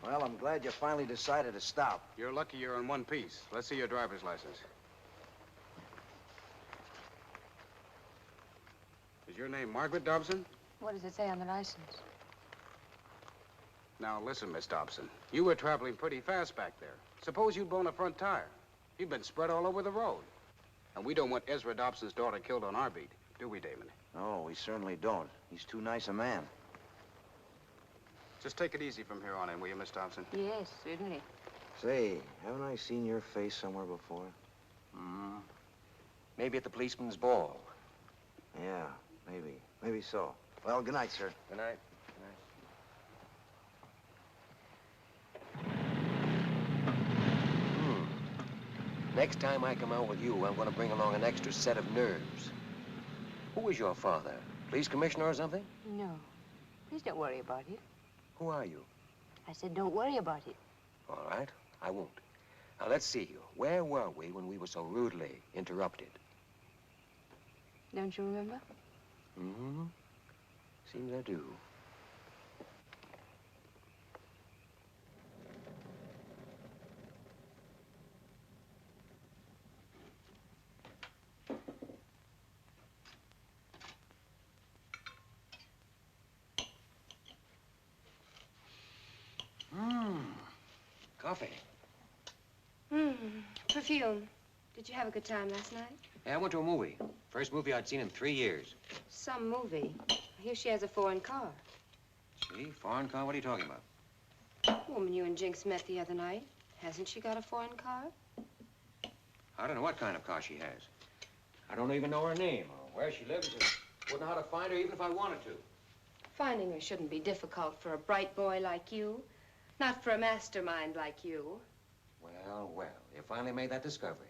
Well, I'm glad you finally decided to stop. You're lucky you're in one piece. Let's see your driver's license. Is your name Margaret Dobson? What does it say on the license? Now, listen, Miss Dobson. You were traveling pretty fast back there. Suppose you'd blown a front tire. You've been spread all over the road. And we don't want Ezra Dobson's daughter killed on our beat, do we, Damon? No, we certainly don't. He's too nice a man. Just take it easy from here on in, will you, Miss Dobson? Yes, certainly. Say, haven't I seen your face somewhere before? Mm-hmm. Maybe at the policeman's ball. Yeah, maybe. Maybe so. Well, good night, sir. Good night. Next time I come out with you, I'm going to bring along an extra set of nerves. Who is your father? Police commissioner or something? No. Please don't worry about it. Who are you? I said don't worry about it. All right, I won't. Now, let's see. Where were we when we were so rudely interrupted? Don't you remember? Mm-hmm. Seems I do. Coffee. Perfume. Did you have a good time last night? Yeah, I went to a movie. First movie I'd seen in 3 years. Some movie. I hear she has a foreign car. See? Foreign car? What are you talking about? Woman you and Jinx met the other night. Hasn't she got a foreign car? I don't know what kind of car she has. I don't even know her name or where she lives. I wouldn't know how to find her even if I wanted to. Finding her shouldn't be difficult for a bright boy like you. Not for a mastermind like you. Well, well, you finally made that discovery.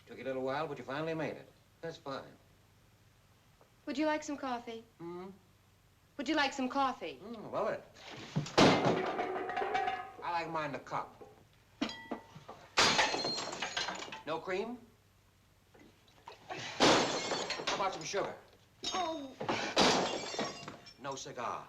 Took you a little while, but you finally made it. That's fine. Would you like some coffee? Hmm? Would you like some coffee? Love it. I like mine in a cup. No cream? How about some sugar? Oh. No cigar.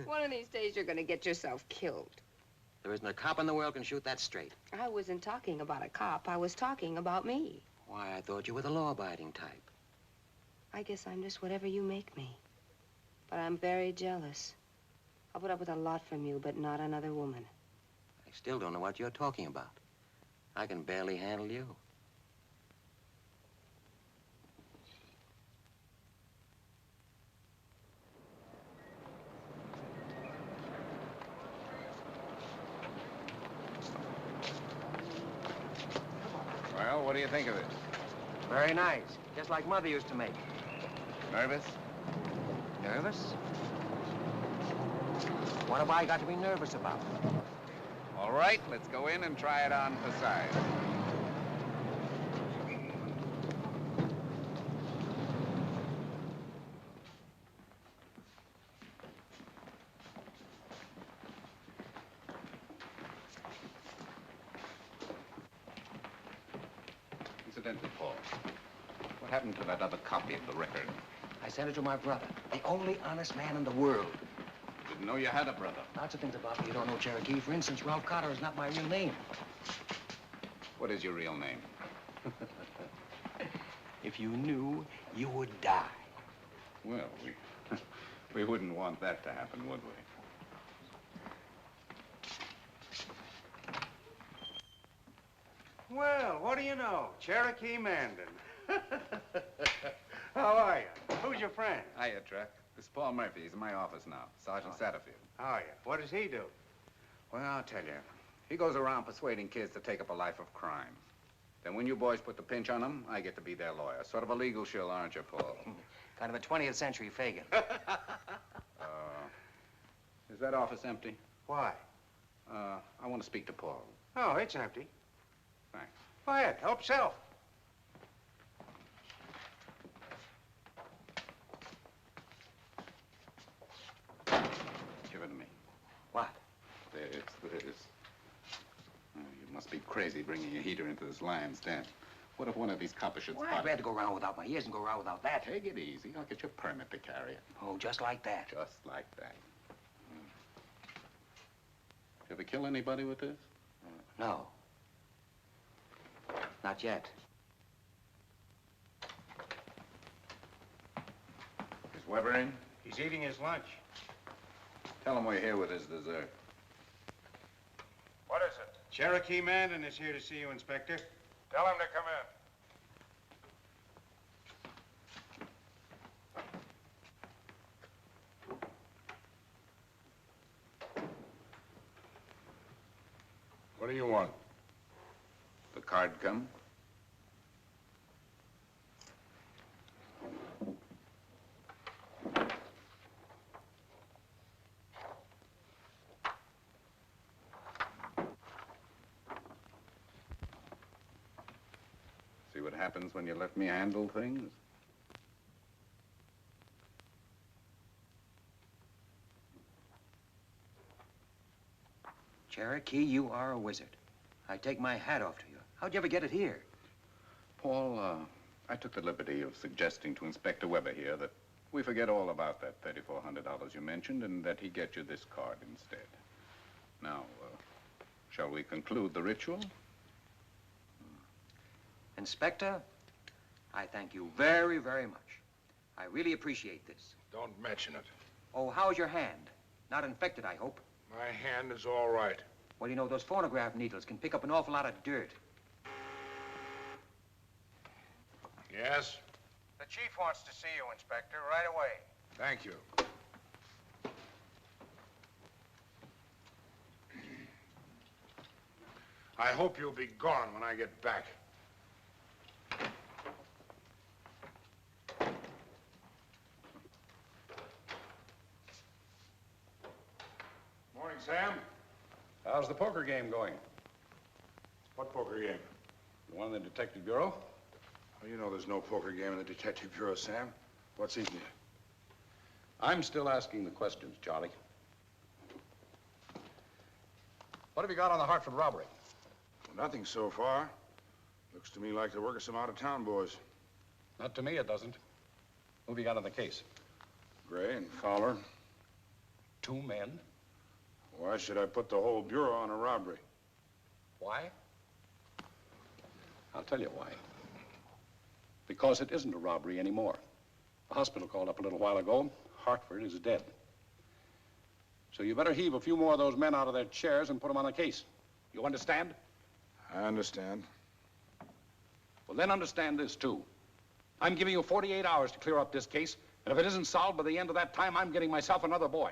One of these days you're going to get yourself killed. There isn't a cop in the world can shoot that straight. I wasn't talking about a cop. I was talking about me. Why, I thought you were the law-abiding type. I guess I'm just whatever you make me. But I'm very jealous. I'll put up with a lot from you, but not another woman. I still don't know what you're talking about. I can barely handle you. Well, what do you think of it? Very nice. Just like Mother used to make. Nervous? Nervous? What have I got to be nervous about? All right, let's go in and try it on for size. Incidentally, Paul, what happened to that other copy of the record? I sent it to my brother, the only honest man in the world. Didn't know you had a brother. Lots of things about me you don't know, Cherokee. For instance, Ralph Cotter is not my real name. What is your real name? If you knew, you would die. Well, we wouldn't want that to happen, would we? Well, what do you know? Cherokee Mandan. How are you? Who's your friend? Hiya, Truck. This is Paul Murphy. He's in my office now. Sergeant Satterfield. How are you? What does he do? Well, I'll tell you. He goes around persuading kids to take up a life of crime. Then when you boys put the pinch on him, I get to be their lawyer. Sort of a legal shill, aren't you, Paul? Kind of a 20th century Fagin. Is that office empty? Why? I want to speak to Paul. Oh, it's empty. Thanks. Go ahead, help yourself. Give it to me. What? This. Oh, you must be crazy bringing a heater into this lion's den. What if one of these coppers should Well, spot I'd rather go around without my ears and go around without that. Take it easy. I'll get your permit to carry it. Oh, just like that? Just like that. You ever kill anybody with this? No. Not yet. Is Weber in? He's eating his lunch. Tell him we're here with his dessert. What is it? Cherokee Mandan is here to see you, Inspector. Tell him to come in. What do you want? The card come? See what happens when you let me handle things? Cherokee, you are a wizard. I take my hat off to you. How'd you ever get it here? Paul, I took the liberty of suggesting to Inspector Weber here that we forget all about that $3,400 you mentioned and that he get you this card instead. Now, shall we conclude the ritual? Inspector, I thank you very, very much. I really appreciate this. Don't mention it. Oh, how's your hand? Not infected, I hope. My hand is all right. Well, you know, those phonograph needles can pick up an awful lot of dirt. Yes? The chief wants to see you, Inspector, right away. Thank you. I hope you'll be gone when I get back. Morning, Sam. How's the poker game going? What poker game? The one in the Detective Bureau? Well, you know there's no poker game in the Detective Bureau, Sam. What's eating you? I'm still asking the questions, Charlie. What have you got on the Hartford robbery? Well, nothing so far. Looks to me like the work of some out-of-town boys. Not to me, it doesn't. Who have you got on the case? Gray and Fowler. 2 men. Why should I put the whole Bureau on a robbery? Why? I'll tell you why. Because it isn't a robbery anymore. The hospital called up a little while ago. Hartford is dead. So you better heave a few more of those men out of their chairs and put them on the case. You understand? I understand. Well, then understand this, too. I'm giving you 48 hours to clear up this case, and if it isn't solved by the end of that time, I'm getting myself another boy.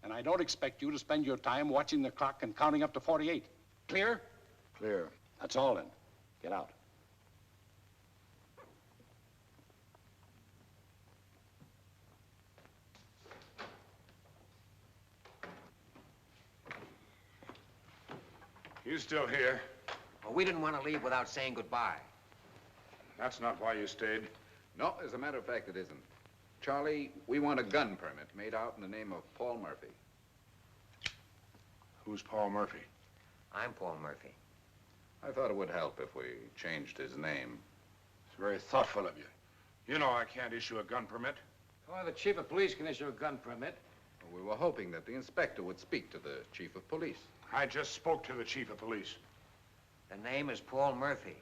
And I don't expect you to spend your time watching the clock and counting up to 48. Clear? Clear. That's all, then. Get out. You still here? Well, we didn't want to leave without saying goodbye. That's not why you stayed. No, as a matter of fact, it isn't. Charlie, we want a gun permit made out in the name of Paul Murphy. Who's Paul Murphy? I'm Paul Murphy. I thought it would help if we changed his name. It's very thoughtful of you. You know I can't issue a gun permit. Well, the chief of police can issue a gun permit. We were hoping that the inspector would speak to the chief of police. I just spoke to the chief of police. The name is Paul Murphy.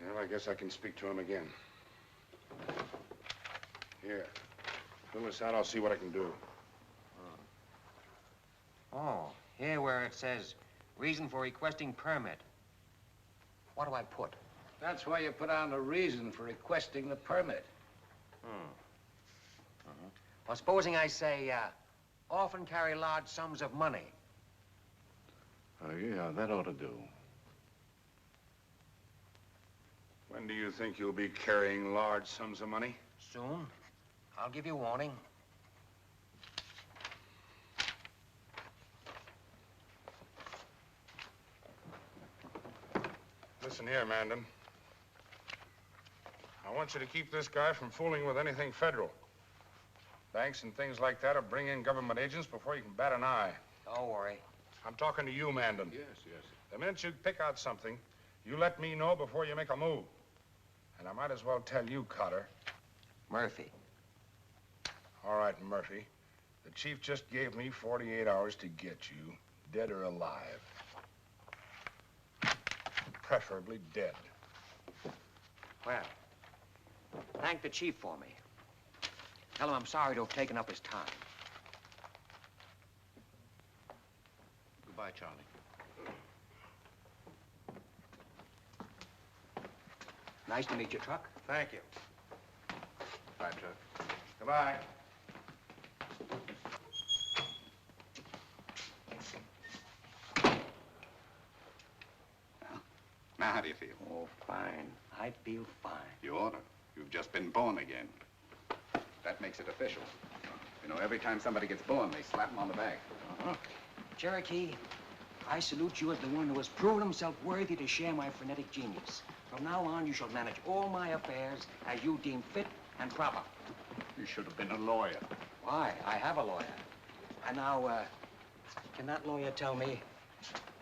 Well, I guess I can speak to him again. Here. Fill this out, I'll see what I can do. Oh, here where it says, reason for requesting permit. What do I put? That's why you put on the reason for requesting the permit. Well, supposing I say, often carry large sums of money. Oh, yeah, that ought to do. When do you think you'll be carrying large sums of money? Soon. I'll give you warning. Listen here, Mandan. I want you to keep this guy from fooling with anything federal. Banks and things like that will bring in government agents before you can bat an eye. Don't worry. I'm talking to you, Mandan. Yes, yes. The minute you pick out something, you let me know before you make a move. And I might as well tell you, Cotter. Murphy. All right, Murphy. The chief just gave me 48 hours to get you, dead or alive. preferably dead. Well, thank the chief for me. Tell him I'm sorry to have taken up his time. Goodbye, Charlie. Nice to meet you, Truck. Thank you. Bye, Chuck. Goodbye. Now, how do you feel? Oh, fine. I feel fine. You ought to. You've just been born again. That makes it official. You know, every time somebody gets born, they slap him on the back. Cherokee, I salute you as the one who has proven himself worthy to share my frenetic genius. From now on, you shall manage all my affairs as you deem fit and proper. You should have been a lawyer. Why? I have a lawyer. And now, can that lawyer tell me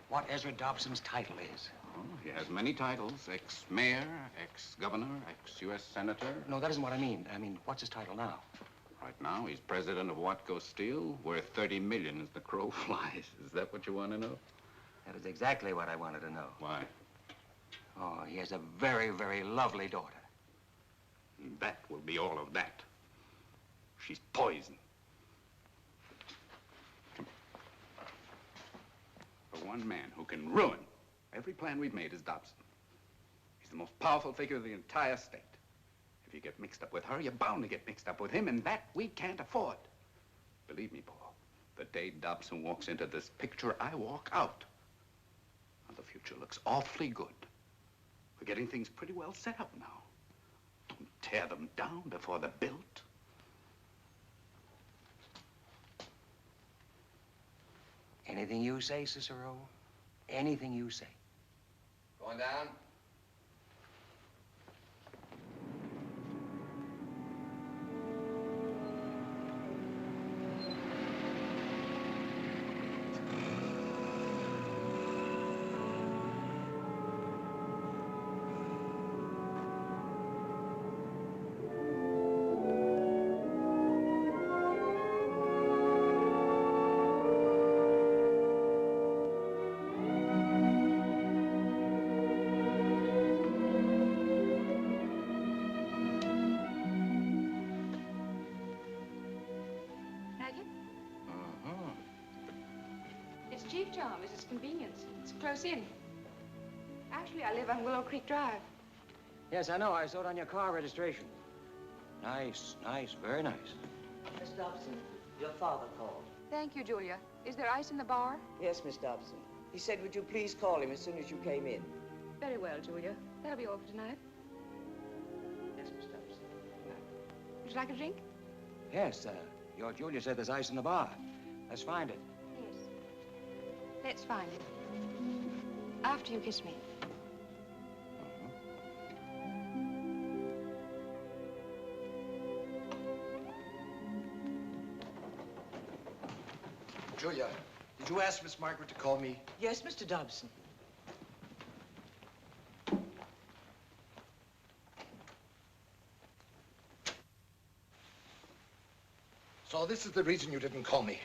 what Ezra Dobson's title is? Oh, he has many titles. Ex-mayor, ex-governor, ex-U.S. senator. No, that isn't what I mean. I mean, what's his title now? Right now, he's president of Watco Steel, worth $30 million as the crow flies. Is that what you want to know? That is exactly what I wanted to know. Why? Oh, he has a very, very lovely daughter. And that will be all of that. She's poison. The one man who can ruin every plan we've made is Dobson. He's the most powerful figure of the entire state. If you get mixed up with her, you're bound to get mixed up with him, and that we can't afford. Believe me, Paul, the day Dobson walks into this picture, I walk out. Well, the future looks awfully good. We're getting things pretty well set up now. Don't tear them down before they're built. Anything you say, Cicero. Anything you say. Going down? Chief Charm is its convenience. It's close in. Actually, I live on Willow Creek Drive. Yes, I know. I saw it on your car registration. Nice, nice, very nice. Miss Dobson, your father called. Thank you, Julia. Is there ice in the bar? Yes, Miss Dobson. He said, would you please call him as soon as you came in? Very well, Julia. That'll be all for tonight. Yes, Miss Dobson. Would you like a drink? Yes, your Julia said there's ice in the bar. Let's find it. Yes. Let's find it. After you kiss me. Julia, did you ask Miss Margaret to call me? Yes, Mr. Dobson. So this is the reason you didn't call me.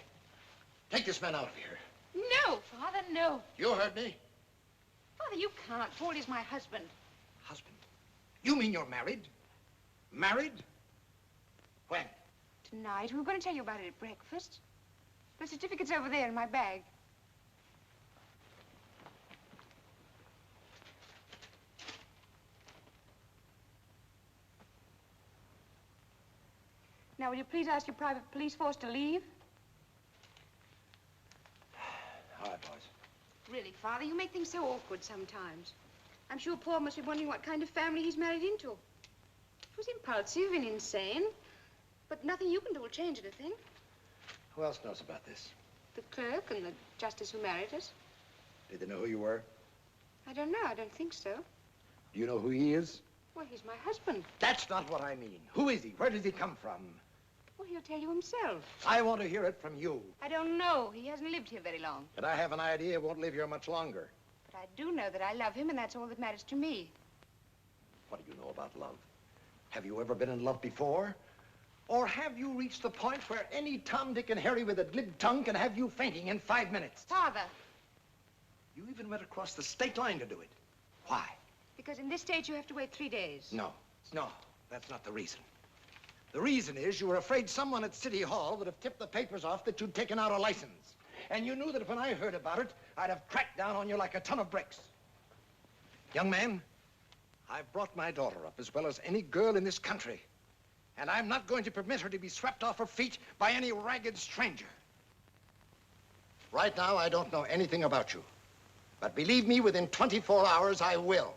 Take this man out of here. No, Father, no. You heard me. Father, you can't. Paul is my husband. Husband? You mean you're married? Married? When? Tonight. We were going to tell you about it at breakfast. The certificate's over there in my bag. Now, will you please ask your private police force to leave? All right, boys. Really, Father, you make things so awkward sometimes. I'm sure Paul must be wondering what kind of family he's married into. It was impulsive and insane, but nothing you can do will change anything. Who else knows about this? The clerk and the justice who married us. Did they know who you were? I don't know. I don't think so. Do you know who he is? Well, he's my husband. That's not what I mean. Who is he? Where does he come from? Well, he'll tell you himself. I want to hear it from you. I don't know. He hasn't lived here very long. But I have an idea he won't live here much longer. But I do know that I love him, and that's all that matters to me. What do you know about love? Have you ever been in love before? Or have you reached the point where any Tom, Dick, and Harry with a glib tongue can have you fainting in 5 minutes? Father! You even went across the state line to do it. Why? Because in this state you have to wait 3 days. No, that's not the reason. The reason is you were afraid someone at City Hall would have tipped the papers off that you'd taken out a license. And you knew that when I heard about it, I'd have cracked down on you like a ton of bricks. Young man, I've brought my daughter up as well as any girl in this country. And I'm not going to permit her to be swept off her feet by any ragged stranger. Right now, I don't know anything about you. But believe me, within 24 hours, I will.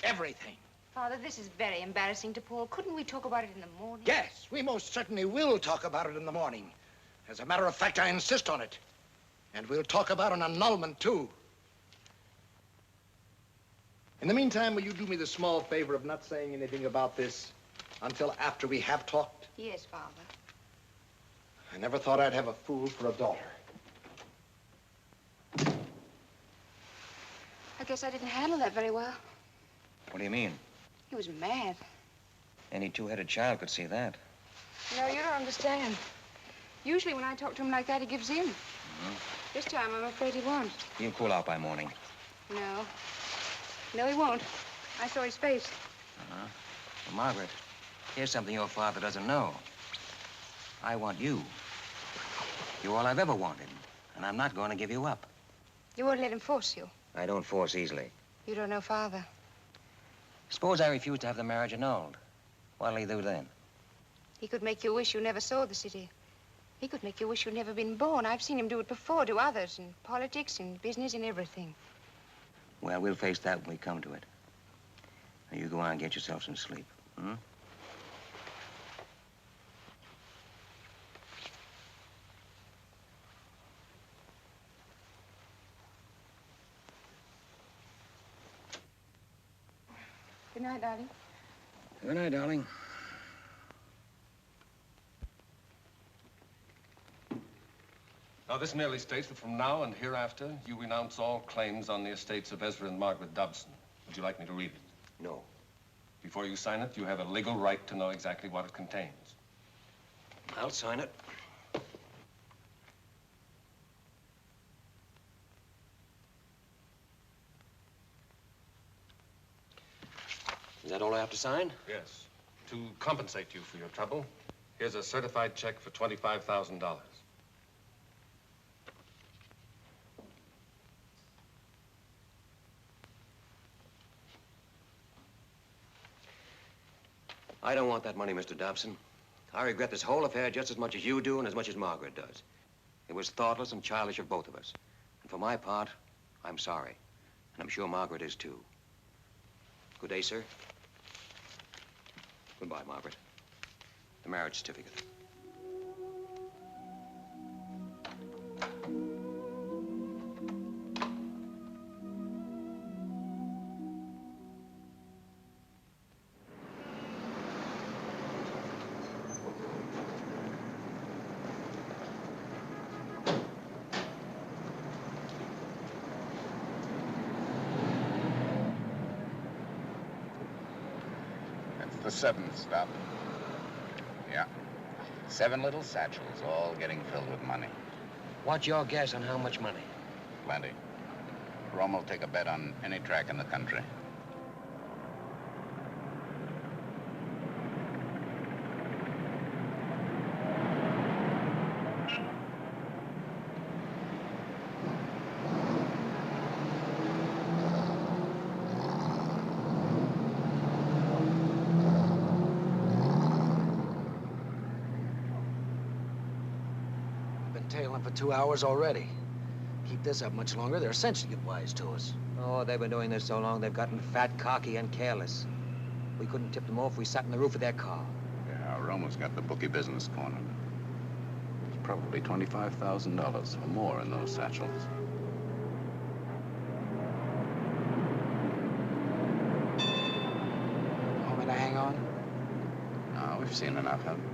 Everything. Father, this is very embarrassing to Paul. Couldn't we talk about it in the morning? Yes, we most certainly will talk about it in the morning. As a matter of fact, I insist on it. And we'll talk about an annulment, too. In the meantime, will you do me the small favor of not saying anything about this until after we have talked? Yes, Father. I never thought I'd have a fool for a daughter. I guess I didn't handle that very well. What do you mean? He was mad. Any two-headed child could see that. No, you don't understand. Usually when I talk to him like that, he gives in. This time, I'm afraid he won't. He'll cool out by morning. No. No, he won't. I saw his face. Uh-huh. Well, Margaret, here's something your father doesn't know. I want you. You're all I've ever wanted, and I'm not going to give you up. You won't let him force you. I don't force easily. You don't know Father. Suppose I refuse to have the marriage annulled. What'll he do then? He could make you wish you never saw the city. He could make you wish you'd never been born. I've seen him do it before to others, in politics, in business, in everything. Well, we'll face that when we come to it. Now, you go on and get yourself some sleep, hmm? Good night, darling. Good night, darling. Now, this merely states that from now and hereafter, you renounce all claims on the estates of Ezra and Margaret Dobson. Would you like me to read it? No. Before you sign it, you have a legal right to know exactly what it contains. I'll sign it. Is that all I have to sign? Yes. To compensate you for your trouble, here's a certified check for $25,000. I don't want that money, Mr. Dobson. I regret this whole affair just as much as you do and as much as Margaret does. It was thoughtless and childish of both of us. And for my part, I'm sorry. And I'm sure Margaret is, too. Good day, sir. Goodbye, Margaret. The marriage certificate. The seventh stop. Yeah. 7 little satchels, all getting filled with money. What's your guess on how much money? Plenty. Rome will take a bet on any track in the country. Tailing for 2 hours already. Keep this up much longer, they're essentially get wise to us. Oh, they've been doing this so long, they've gotten fat, cocky, and careless. We couldn't tip them off if we sat in the roof of their car. Yeah, Romo's got the bookie business cornered. There's probably $25,000 or more in those satchels. Want me to hang on? No, we've seen enough of it.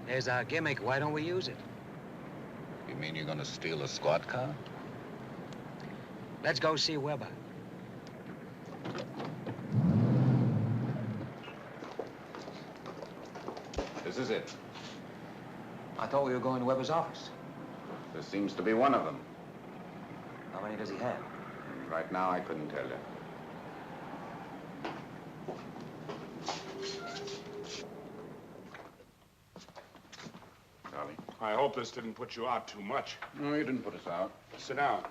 There's our gimmick. Why don't we use it? You mean you're gonna steal a squad car? Let's go see Weber. This is it. I thought we were going to Weber's office. This seems to be one of them. How many does he have? Right now, I couldn't tell you. Charlie? I hope this didn't put you out too much. No, you didn't put us out. Sit down.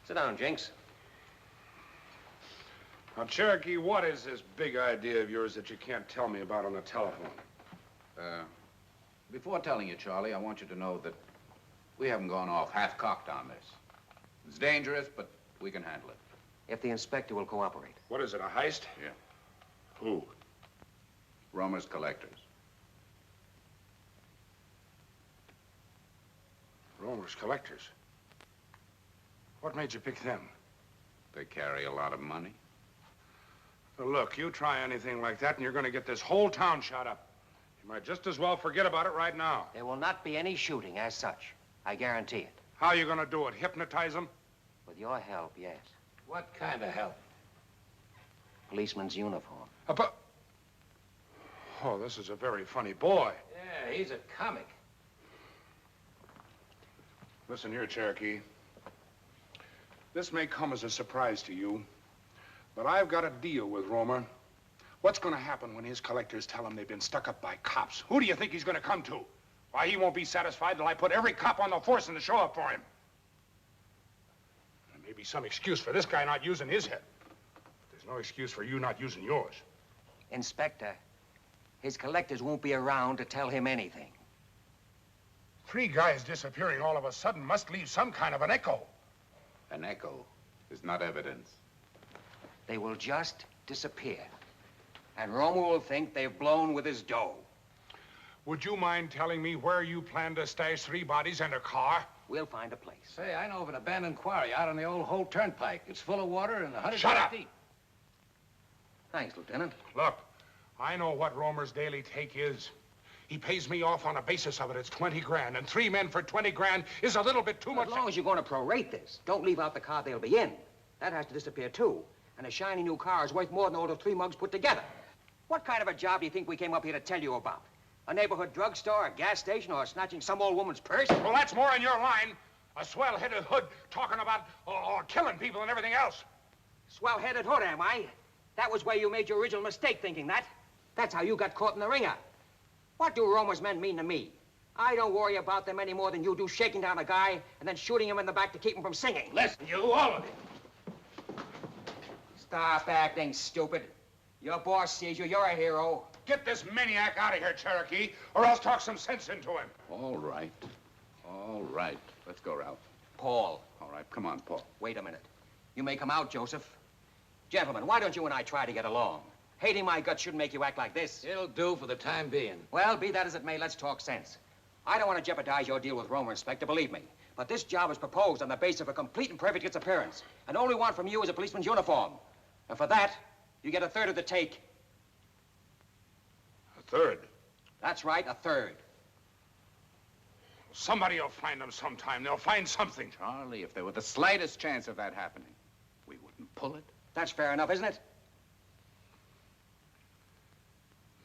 Sit down, Jinx. Now, Cherokee, what is this big idea of yours that you can't tell me about on the telephone? Before telling you, Charlie, I want you to know that we haven't gone off half-cocked on this. It's dangerous, but we can handle it. If the inspector will cooperate. What is it, a heist? Yeah. Who? Romer's collectors. Romer's collectors? What made you pick them? They carry a lot of money. Now, look, you try anything like that and you're going to get this whole town shot up. You might just as well forget about it right now. There will not be any shooting as such. I guarantee it. How are you going to do it? Hypnotize them? With your help, yes. What kind of help? Policeman's uniform. Oh, this is a very funny boy. Yeah, he's a comic. Listen here, Cherokee. This may come as a surprise to you, but I've got a deal with Romer. What's going to happen when his collectors tell him they've been stuck up by cops? Who do you think he's going to come to? Why, he won't be satisfied till I put every cop on the force in to show up for him. There may be some excuse for this guy not using his head. There's no excuse for you not using yours. Inspector, his collectors won't be around to tell him anything. 3 guys disappearing all of a sudden must leave some kind of an echo. An echo is not evidence. They will just disappear. And Romer will think they've blown with his dough. Would you mind telling me where you plan to stash 3 bodies and a car? We'll find a place. Say, I know of an abandoned quarry out on the old Holt Turnpike. It's full of water and 100 Shut yards up! deep. Thanks, Lieutenant. Look, I know what Romer's daily take is. He pays me off on a basis of it. It's 20 grand, and 3 men for 20 grand is a little bit too much. As long as you're going to prorate this, don't leave out the car they'll be in. That has to disappear, too. And a shiny new car is worth more than all the 3 mugs put together. What kind of a job do you think we came up here to tell you about? A neighborhood drugstore, a gas station, or snatching some old woman's purse? Well, that's more in your line. A swell-headed hood talking about killing people and everything else. Swell-headed hood, am I? That was where you made your original mistake thinking that. That's how you got caught in the ringer. What do Romer's men mean to me? I don't worry about them any more than you do shaking down a guy and then shooting him in the back to keep him from singing. Listen, you, all of you. Stop acting stupid. Your boss sees you. You're a hero. Get this maniac out of here, Cherokee, or else talk some sense into him. All right. All right. Let's go, Ralph. Paul. All right, come on, Paul. Wait a minute. You may come out, Joseph. Gentlemen, why don't you and I try to get along? Hating my guts shouldn't make you act like this. It'll do for the time being. Well, be that as it may, let's talk sense. I don't want to jeopardize your deal with Romer, Inspector, believe me. But this job is proposed on the basis of a complete and perfect disappearance. And all we want from you is a policeman's uniform. And for that, you get 1/3 of the take. 1/3? That's right, 1/3. Somebody will find them sometime. They'll find something. Charlie, if there were the slightest chance of that happening, we wouldn't pull it. That's fair enough, isn't it?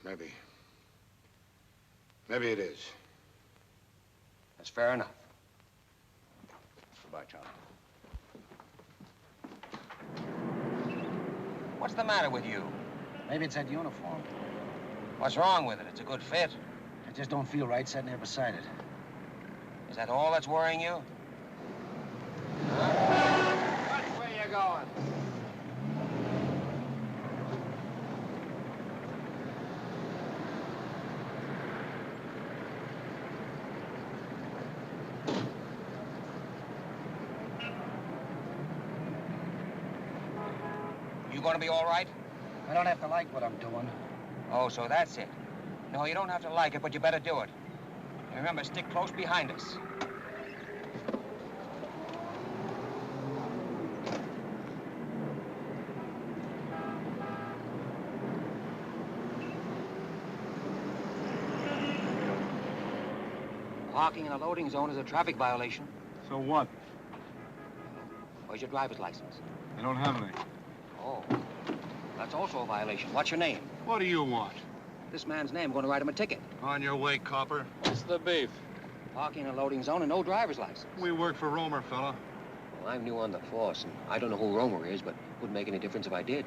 Maybe. Maybe it is. That's fair enough. Goodbye, Charlie. What's the matter with you? Maybe it's that uniform. What's wrong with it? It's a good fit. I just don't feel right sitting there beside it. Is that all that's worrying you? Which way you going? You gonna be all right? I don't have to like what I'm doing. Oh, so that's it. No, you don't have to like it, but you better do it. And remember, stick close behind us. Parking in a loading zone is a traffic violation. So what? Where's your driver's license? I don't have any. Oh, that's also a violation. What's your name? What do you want? This man's name. I'm going to write him a ticket. On your way, copper. What's the beef? Parking in a loading zone and no driver's license. We work for Romer, fella. Well, I'm new on the force, and I don't know who Romer is, but it wouldn't make any difference if I did.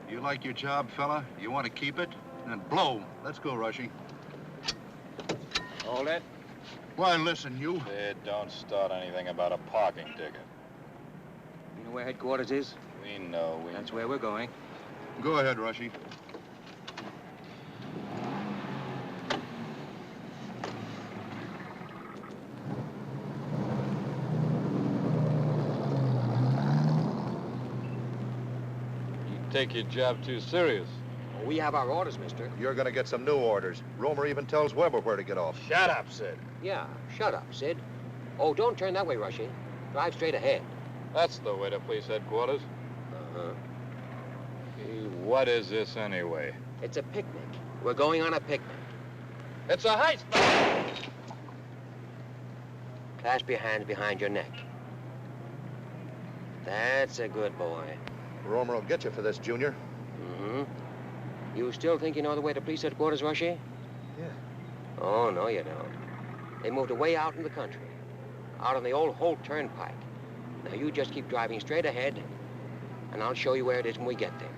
You like your job, fella? You want to keep it? Then blow. Let's go, Rushy. Hold it. Why, listen, you. Sid, don't start anything about a parking ticket. You know where headquarters is? We know. That's where we're going. Go ahead, Rushy. Take your job too serious. Well, we have our orders, mister. You're gonna get some new orders. Romer even tells Weber where to get off. Shut up, Sid. Yeah, shut up, Sid. Oh, don't turn that way, Rushy. Drive straight ahead. That's the way to police headquarters. Uh-huh. Hey, what is this anyway? It's a picnic. We're going on a picnic. It's a heist! Clasp your hands behind your neck. That's a good boy. Romer will get you for this, Junior. Mm-hmm. You still think you know the way to police headquarters, Rushy? Yeah. Oh, no, you don't. They moved away out in the country, out on the old Holt Turnpike. Now, you just keep driving straight ahead, and I'll show you where it is when we get there.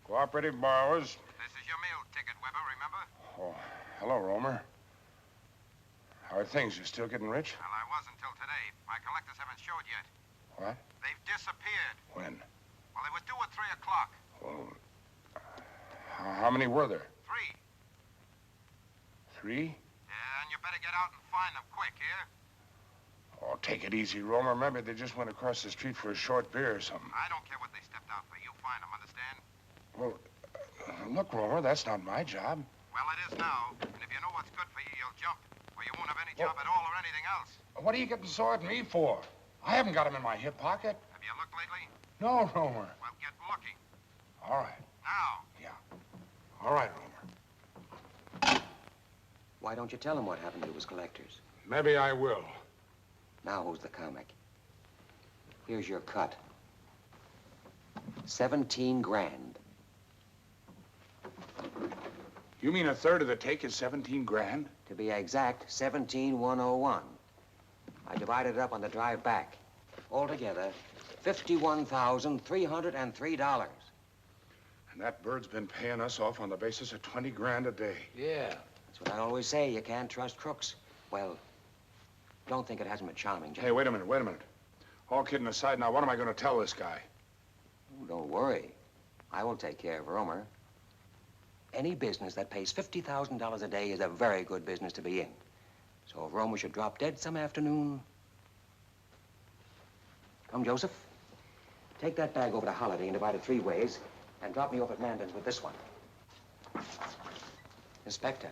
Cooperative borrowers. This is your meal ticket, Weber, remember? Oh, hello, Romer. How are things? You still getting rich? Well, I was until today. My collectors haven't showed yet. What? They've disappeared. When? Well, they were due at 3 o'clock. Well, how many were there? 3. 3? Yeah, and you better get out and find them quick, here. Oh, take it easy, Romer. Maybe they just went across the street for a short beer or something. I don't care what they stepped out for. You find them, understand? Well, look, Romer, that's not my job. Well, it is now. And if you know what's good for you, you'll jump. Or you won't have any job at all or anything else. What are you getting sore at me for? I haven't got him in my hip pocket. Have you looked lately? No, Romer. Well, get looking. All right. Now. Yeah. All right, Romer. Why don't you tell him what happened to his collectors? Maybe I will. Now, who's the comic? Here's your cut. 17 grand. You mean a third of the take is 17 grand? To be exact, 17,101. I divided it up on the drive back. Altogether, $51,303. And that bird's been paying us off on the basis of 20 grand a day. Yeah. That's what I always say. You can't trust crooks. Well, don't think it hasn't been charming, Jack. Hey, wait a minute, wait a minute. All kidding aside, now what am I going to tell this guy? Oh, don't worry. I will take care of Romer. Any business that pays $50,000 a day is a very good business to be in. So if Romer should drop dead some afternoon... Come, Joseph. Take that bag over to Holiday and divide it 3 ways, and drop me off at Mandan's with this one. Inspector,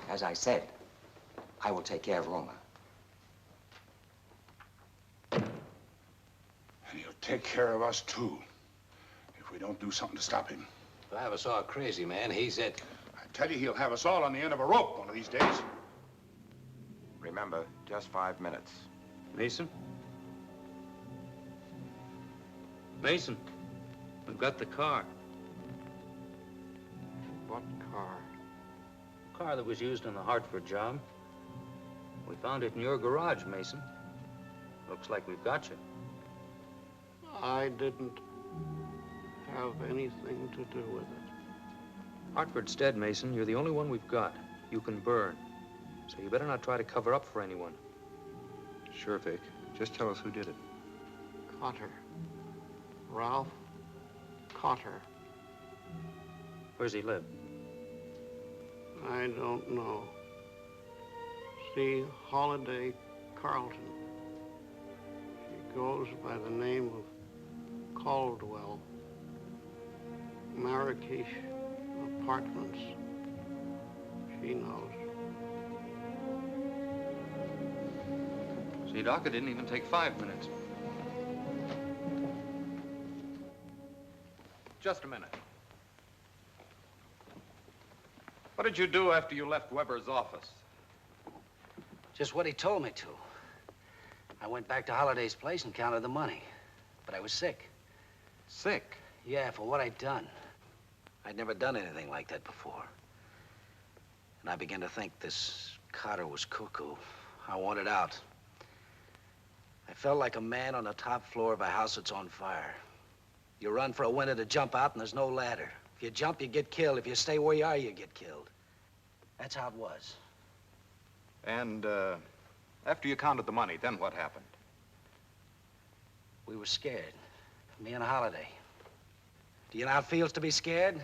as I said, I will take care of Romer. And he'll take care of us, too, if we don't do something to stop him. If I ever saw a crazy man, he's it. I tell you, he'll have us all on the end of a rope one of these days. Remember, just 5 minutes. Mason? Mason, we've got the car. What car? The car that was used in the Hartford job. We found it in your garage, Mason. Looks like we've got you. I didn't have anything to do with it. Hartford's dead, Mason. You're the only one we've got. You can burn. So you better not try to cover up for anyone. Sure, Vic. Just tell us who did it. Cotter. Ralph Cotter. Where's he live? I don't know. See Holiday Carlton. She goes by the name of Caldwell. Marrakesh Apartments. She knows. See, Doc, it didn't even take 5 minutes. Just a minute. What did you do after you left Weber's office? Just what he told me to. I went back to Holliday's place and counted the money. But I was sick. Sick? Yeah, for what I'd done. I'd never done anything like that before. And I began to think this Cotter was cuckoo. I wanted out. I felt like a man on the top floor of a house that's on fire. You run for a window to jump out, and there's no ladder. If you jump, you get killed. If you stay where you are, you get killed. That's how it was. And, after you counted the money, then what happened? We were scared. Me and Holiday. Do you know how it feels to be scared?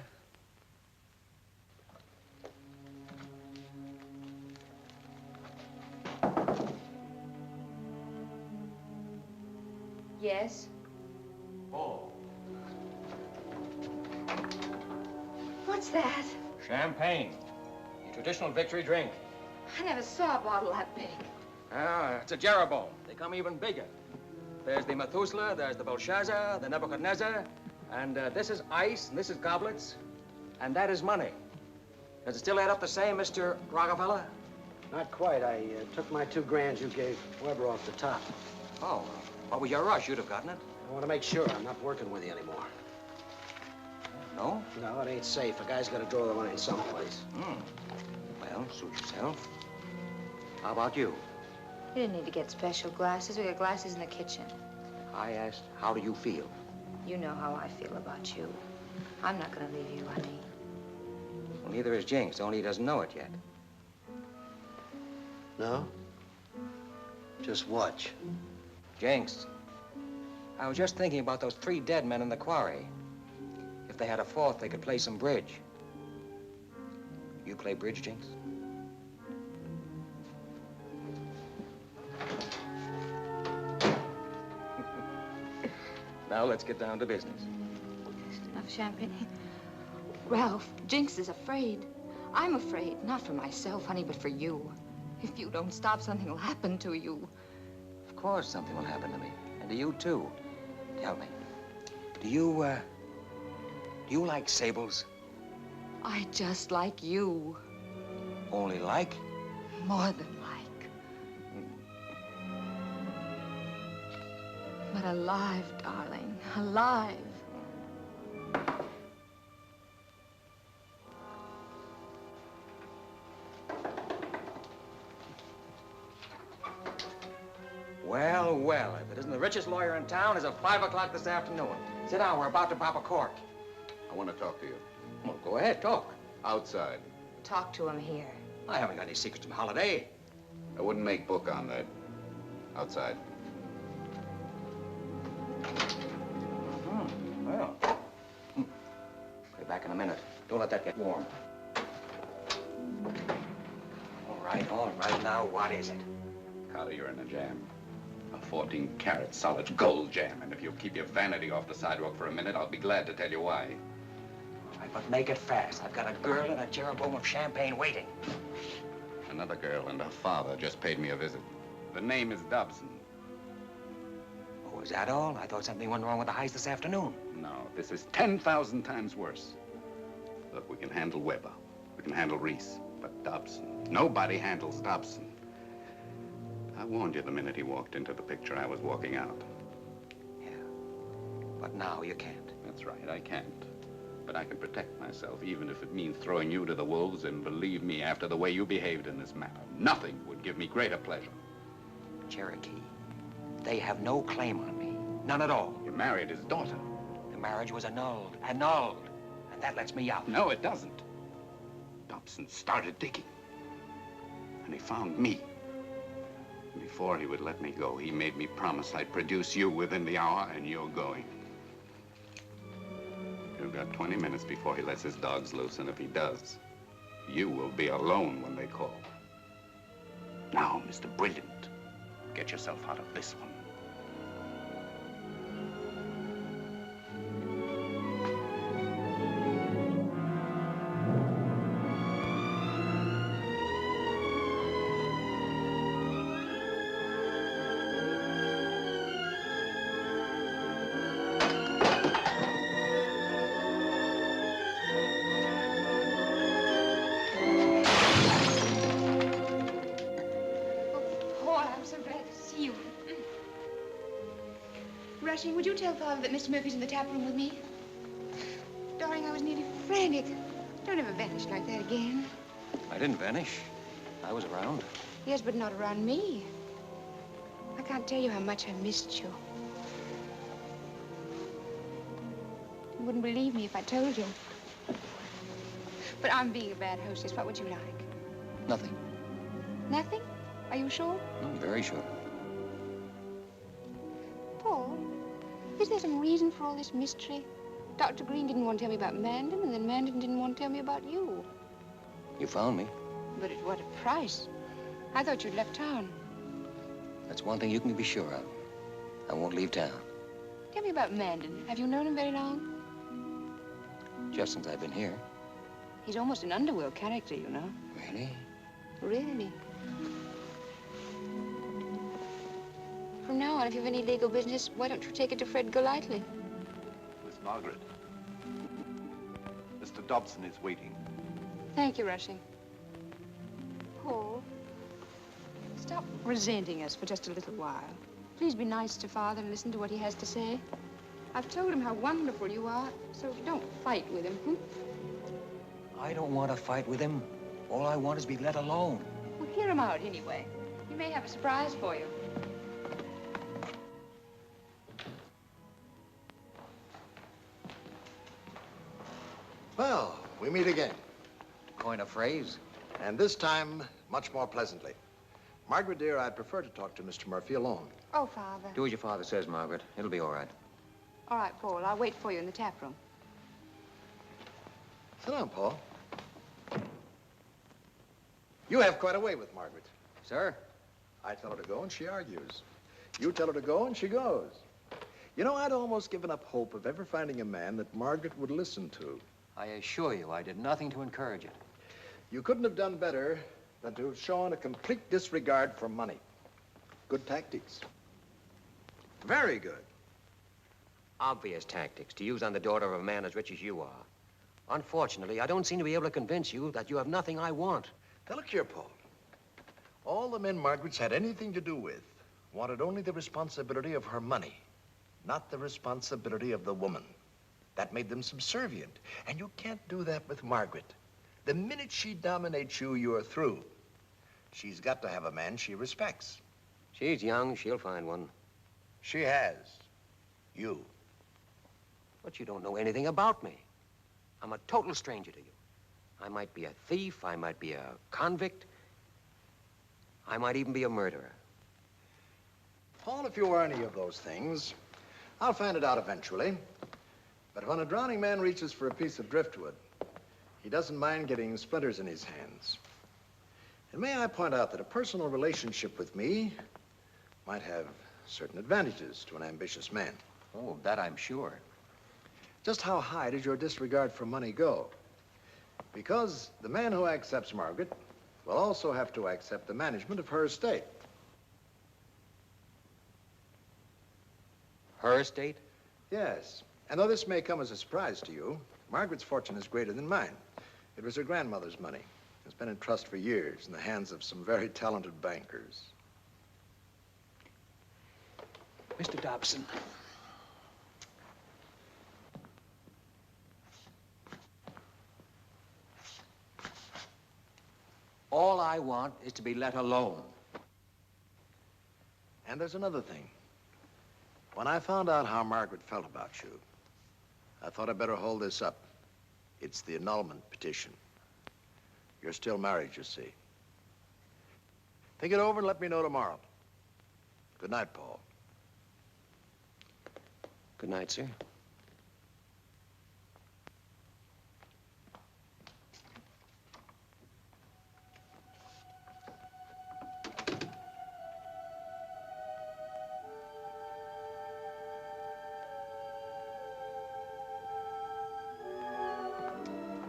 Yes? Oh. What's that? Champagne. The traditional victory drink. I never saw a bottle that big. Ah, it's a Jeroboam. They come even bigger. There's the Methuselah, there's the Belshazzar, the Nebuchadnezzar, and this is ice, and this is goblets, and that is money. Does it still add up the same, Mr. Rockefeller? Not quite. I took my $2,000 you gave Weber off the top. Oh, what was your rush? You'd have gotten it. I want to make sure I'm not working with you anymore. No? No, it ain't safe. A guy's got to draw the line someplace. Well, suit yourself. How about you? You didn't need to get special glasses. We got glasses in the kitchen. I asked, how do you feel? You know how I feel about you. I'm not going to leave you, honey. Well, neither is Jinx, only he doesn't know it yet. No? Just watch. Jinx, I was just thinking about those 3 dead men in the quarry. If they had a fourth, they could play some bridge. You play bridge, Jinx? Now let's get down to business. Enough champagne. Ralph, Jinx is afraid. I'm afraid, not for myself, honey, but for you. If you don't stop, something will happen to you. Of course something will happen to me, and to you too. Tell me, do you like sables? I just like you. Only like? More than like. But alive, darling, alive. Well, well, if it isn't the richest lawyer in town, it's at 5 o'clock this afternoon. Sit down, we're about to pop a cork. I want to talk to you. Well, go ahead, talk. Outside. Talk to him here. I haven't got any secrets from Holiday. I wouldn't make book on that. Outside. Well. Be back in a minute. Don't let that get warm. All right. Now, what is it? Cotter, you're in a jam. A 14-carat solid gold jam. And if you'll keep your vanity off the sidewalk for a minute, I'll be glad to tell you why. All right, but make it fast. I've got a girl and a Jeroboam of champagne waiting. Another girl and her father just paid me a visit. The name is Dobson. Oh, is that all? I thought something went wrong with the heist this afternoon. No, this is 10,000 times worse. Look, we can handle Weber. We can handle Reese. But Dobson, nobody handles Dobson. I warned you the minute he walked into the picture. I was walking out. Yeah, but now you can't. That's right, I can't. But I can protect myself, even if it means throwing you to the wolves. And believe me, after the way you behaved in this matter, nothing would give me greater pleasure. Cherokee, they have no claim on me. None at all. You married his daughter. The marriage was annulled. Annulled. And that lets me out. No, it doesn't. Dobson started digging. And he found me. Before he would let me go, he made me promise I'd produce you within the hour, and you're going. You've got 20 minutes before he lets his dogs loose, and if he does, you will be alone when they call. Now, Mr. Brilliant, get yourself out of this one. Oh, I'm so glad to see you. Rushing, would you tell Father that Mr. Murphy's in the tap room with me? Darling, I was nearly frantic. Don't ever vanish like that again. I didn't vanish. I was around. Yes, but not around me. I can't tell you how much I missed you. You wouldn't believe me if I told you. But I'm being a bad hostess. What would you like? Nothing. Nothing? Are you sure? I'm very sure. Paul, is there some reason for all this mystery? Dr. Green didn't want to tell me about Mandan, and then Mandan didn't want to tell me about you. You found me. But at what a price. I thought you'd left town. That's one thing you can be sure of. I won't leave town. Tell me about Mandan. Have you known him very long? Just since I've been here. He's almost an underworld character, you know. Really? Really. From now on, if you have any legal business, why don't you take it to Fred Golightly? Miss Margaret. Mr. Dobson is waiting. Thank you, Rushing. Paul, stop resenting us for just a little while. Please be nice to Father and listen to what he has to say. I've told him how wonderful you are, so don't fight with him, hmm? I don't want to fight with him. All I want is to be let alone. Well, hear him out anyway. He may have a surprise for you. Well, we meet again. Coin a phrase. And this time, much more pleasantly. Margaret, dear, I'd prefer to talk to Mr. Murphy alone. Oh, Father. Do as your father says, Margaret. It'll be all right. All right, Paul. I'll wait for you in the tap room. Sit down, Paul. You have quite a way with Margaret. Sir? I tell her to go and she argues. You tell her to go and she goes. You know, I'd almost given up hope of ever finding a man that Margaret would listen to. I assure you, I did nothing to encourage it. You couldn't have done better than to have shown a complete disregard for money. Good tactics. Very good. Obvious tactics to use on the daughter of a man as rich as you are. Unfortunately, I don't seem to be able to convince you that you have nothing I want. Now, look here, Paul. All the men Margaret's had anything to do with wanted only the responsibility of her money, not the responsibility of the woman. That made them subservient. And you can't do that with Margaret. The minute she dominates you, you're through. She's got to have a man she respects. She's young. She'll find one. She has. You. But you don't know anything about me. I'm a total stranger to you. I might be a thief. I might be a convict. I might even be a murderer. Paul, if you are any of those things, I'll find it out eventually. But when a drowning man reaches for a piece of driftwood, he doesn't mind getting splinters in his hands. And may I point out that a personal relationship with me might have certain advantages to an ambitious man. Oh, that I'm sure. Just how high does your disregard for money go? Because the man who accepts Margaret will also have to accept the management of her estate. Her estate? Yes. And though this may come as a surprise to you, Margaret's fortune is greater than mine. It was her grandmother's money. It's been in trust for years in the hands of some very talented bankers. Mr. Dobson. All I want is to be let alone. And there's another thing. When I found out how Margaret felt about you, I thought I'd better hold this up. It's the annulment petition. You're still married, you see. Think it over and let me know tomorrow. Good night, Paul. Good night, sir.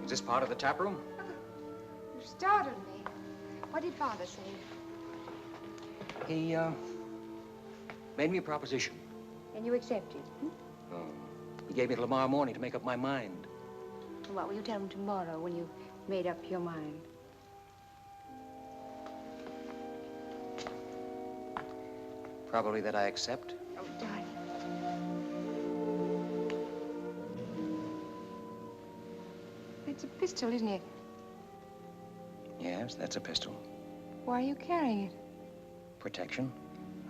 Is this part of the tap room? You startled me. What did Father say? He, made me a proposition. And you accepted, hmm? He gave me till tomorrow morning to make up my mind. And what will you tell him tomorrow when you've made up your mind? Probably that I accept. Oh, darling. It's a pistol, isn't it? Yes, that's a pistol. Why are you carrying it? Protection.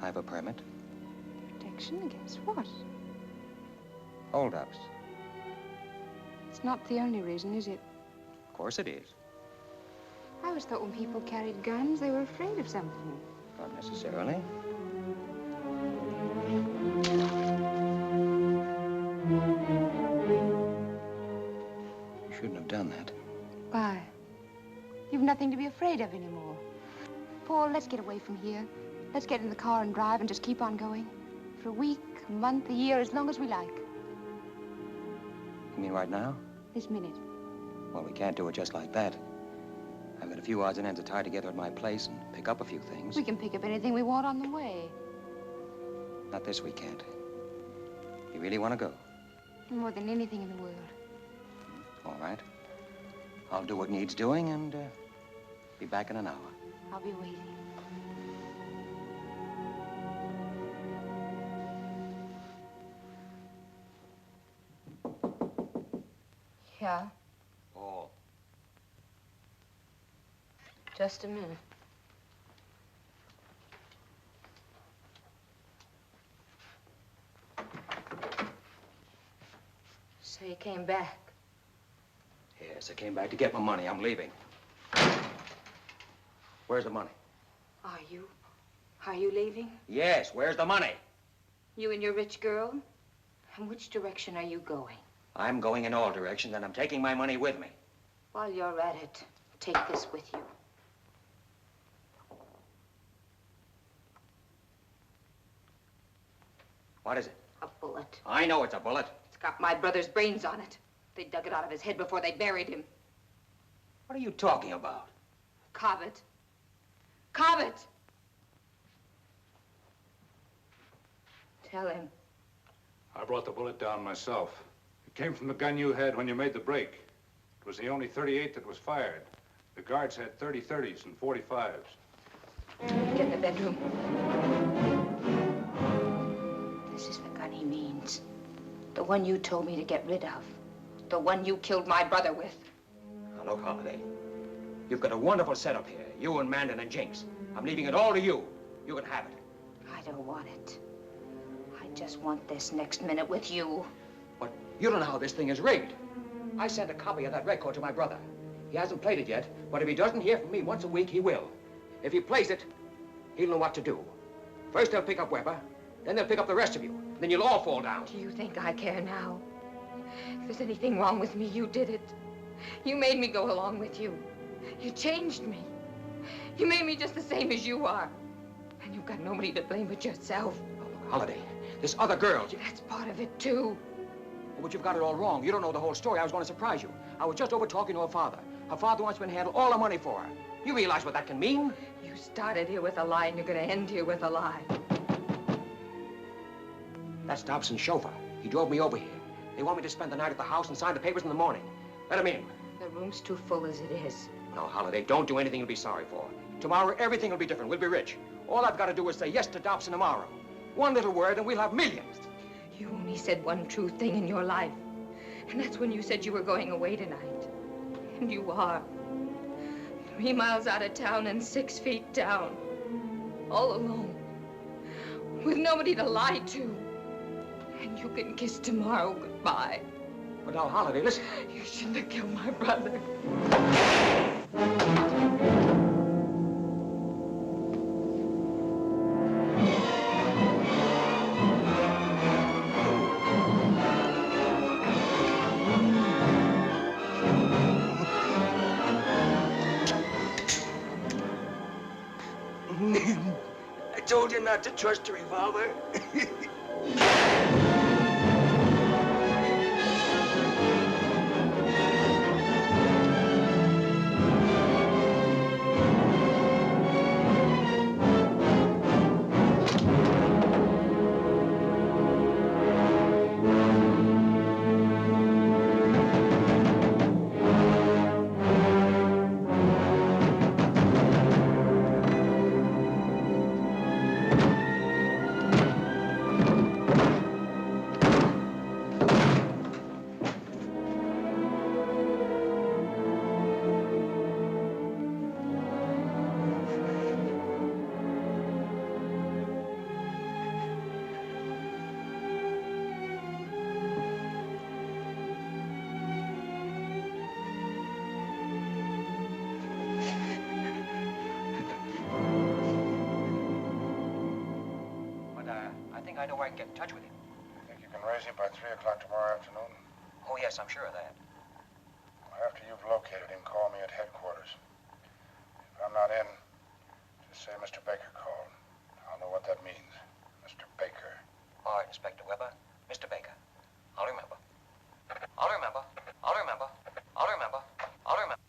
I have a permit. Protection against what? Hold-ups. It's not the only reason, is it? Of course it is. I always thought when people carried guns, they were afraid of something. Not necessarily. You shouldn't have done that. Why? You've nothing to be afraid of anymore. Paul, let's get away from here. Let's get in the car and drive and just keep on going. For a week, a month, a year, as long as we like. You mean right now? This minute. Well, we can't do it just like that. I've got a few odds and ends to tie together at my place and pick up a few things. We can pick up anything we want on the way. Not this weekend. You really want to go? More than anything in the world. All right. I'll do what needs doing and be back in an hour. I'll be waiting. Yeah? Paul. Just a minute. So you came back? Yes, I came back to get my money. I'm leaving. Where's the money? Are you? Are you leaving? Yes, where's the money? You and your rich girl? And which direction are you going? I'm going in all directions, and I'm taking my money with me. While you're at it, take this with you. What is it? A bullet. I know it's a bullet. It's got my brother's brains on it. They dug it out of his head before they buried him. What are you talking about? Cobbett. Cobbett! Tell him. I brought the bullet down myself. It came from the gun you had when you made the break. It was the only .38 that was fired. The guards had 30-30s and 45s. Get in the bedroom. This is the gun he means. The one you told me to get rid of. The one you killed my brother with. Now, look, Holiday. You've got a wonderful setup here. You and Mandan and Jinx. I'm leaving it all to you. You can have it. I don't want it. I just want this next minute with you. But you don't know how this thing is rigged. I sent a copy of that record to my brother. He hasn't played it yet, but if he doesn't hear from me once a week, he will. If he plays it, he'll know what to do. First they'll pick up Weber, then they'll pick up the rest of you. Then you'll all fall down. Do you think I care now? If there's anything wrong with me, you did it. You made me go along with you. You changed me. You made me just the same as you are. And you've got nobody to blame but yourself. Holiday, this other girl. That's part of it, too. Oh, but you've got it all wrong. You don't know the whole story. I was going to surprise you. I was just over talking to her father. Her father wants me to handle all the money for her. You realize what that can mean? You started here with a lie, and you're going to end here with a lie. That's Dobson's chauffeur. He drove me over here. They want me to spend the night at the house and sign the papers in the morning. Let him in. The room's too full as it is. No, Holiday, don't do anything you'll be sorry for. Tomorrow, everything will be different. We'll be rich. All I've got to do is say yes to Dobson tomorrow. One little word, and we'll have millions. You only said one true thing in your life. And that's when you said you were going away tonight. And you are. 3 miles out of town and 6 feet down. All alone. With nobody to lie to. And you can kiss tomorrow goodbye. But now, Holiday, listen. You shouldn't have killed my brother. I told you not to trust a revolver. I know where I can get in touch with him. Think you can raise him by 3 o'clock tomorrow afternoon? Oh, yes, I'm sure of that. After you've located him, call me at headquarters. If I'm not in, just say Mr. Baker called. I'll know what that means. Mr. Baker. All right, Inspector Weber. Mr. Baker. I'll remember. I'll remember. I'll remember. I'll remember. I'll remember.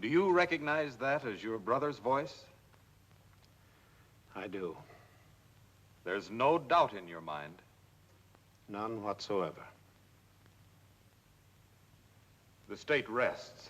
Do you recognize that as your brother's voice? I do. There's no doubt in your mind. None whatsoever. The state rests.